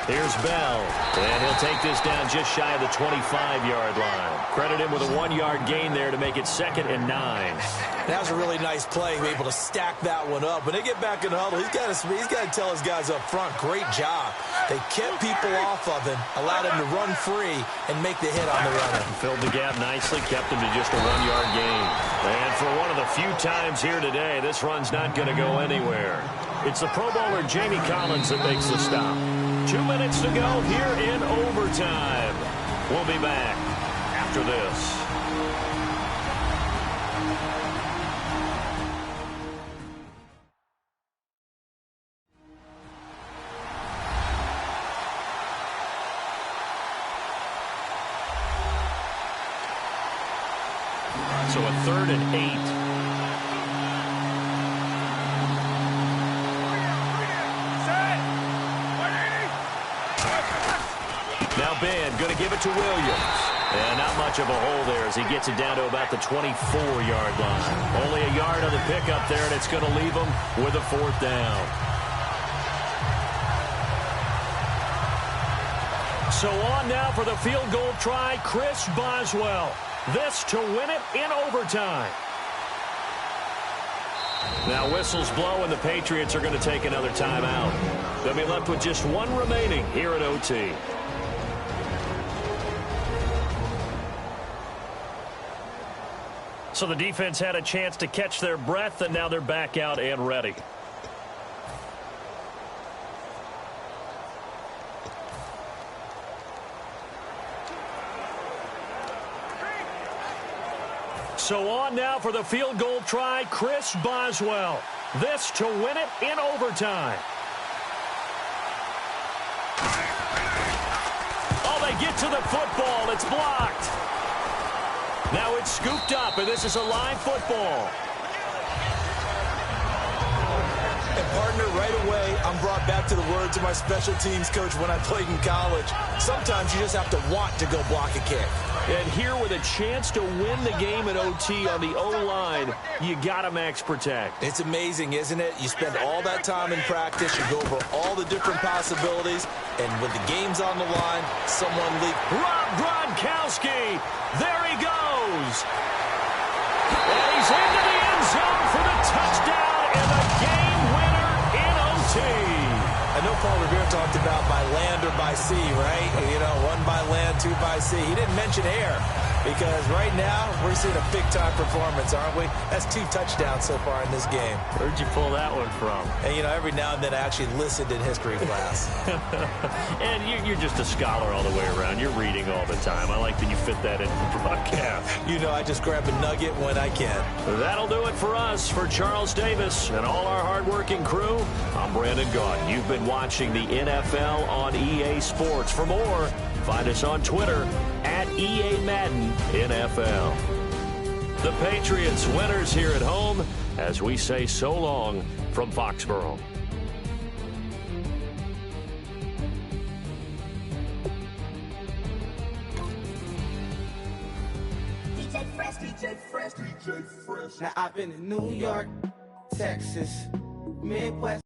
Speaker 2: Here's Bell, and he'll take this down just shy of the 25-yard line. Credit him with a 1-yard gain there to make it 2nd and 9.
Speaker 3: That was a really nice play. We're able to stack that one up. When they get back in the huddle, he's got to tell his guys up front, great job. They kept people off of him, allowed him to run free, and make the hit on the runner.
Speaker 2: Filled the gap nicely, kept him to just a 1-yard gain. And for one of the few times here today, this run's not going to go anywhere. It's the Pro Bowler Jamie Collins that makes the stop. 2 minutes to go here in overtime. We'll be back after this. So a 3rd and 8. Now Ben going to give it to Williams. And not much of a hole there as he gets it down to about the 24-yard line. Only a yard on the pickup there, and it's going to leave him with a 4th down. So on now for the field goal try, Chris Boswell. This to win it in overtime. Now whistles blow, and the Patriots are going to take another timeout. They'll be left with just one remaining here at OT. So the defense had a chance to catch their breath, and now they're back out and ready. So on now for the field goal try, Chris Boswell. This to win it in overtime. Oh, they get to the football. It's blocked. Now it's scooped up, and this is a live football.
Speaker 3: And, partner, right away, I'm brought back to the words of my special teams coach when I played in college. Sometimes you just have to want to go block a kick.
Speaker 2: And here with a chance to win the game at OT on the O-line, you got to max protect.
Speaker 3: It's amazing, isn't it? You spend all that time in practice, you go over all the different possibilities, and with the game's on the line, someone leaks.
Speaker 2: Rob Gronkowski, there he goes. And he's into the end zone for the touchdown and the game winner in OT.
Speaker 3: I know Paul Revere talked about by land or by sea, right? You know, 1 by land, 2 by sea. He didn't mention air because right now we're seeing a big-time performance, aren't we? That's 2 touchdowns so far in this game.
Speaker 2: Where'd you pull that one from?
Speaker 3: And, you know, every now and then I actually listened in history class.
Speaker 2: And you're just a scholar all the way around. You're reading all the time. I like that you fit that into the broadcast.
Speaker 3: You know, I just grab a nugget when I can.
Speaker 2: That'll do it for us. For Charles Davis and all our hardworking crew, I'm Brandon Gaudin. You've been watching the NFL on EA Sports. For more, find us on Twitter at EA Madden NFL. The Patriots winners here at home as we say so long from Foxborough.
Speaker 7: Now I've been in New York, Texas, Midwest.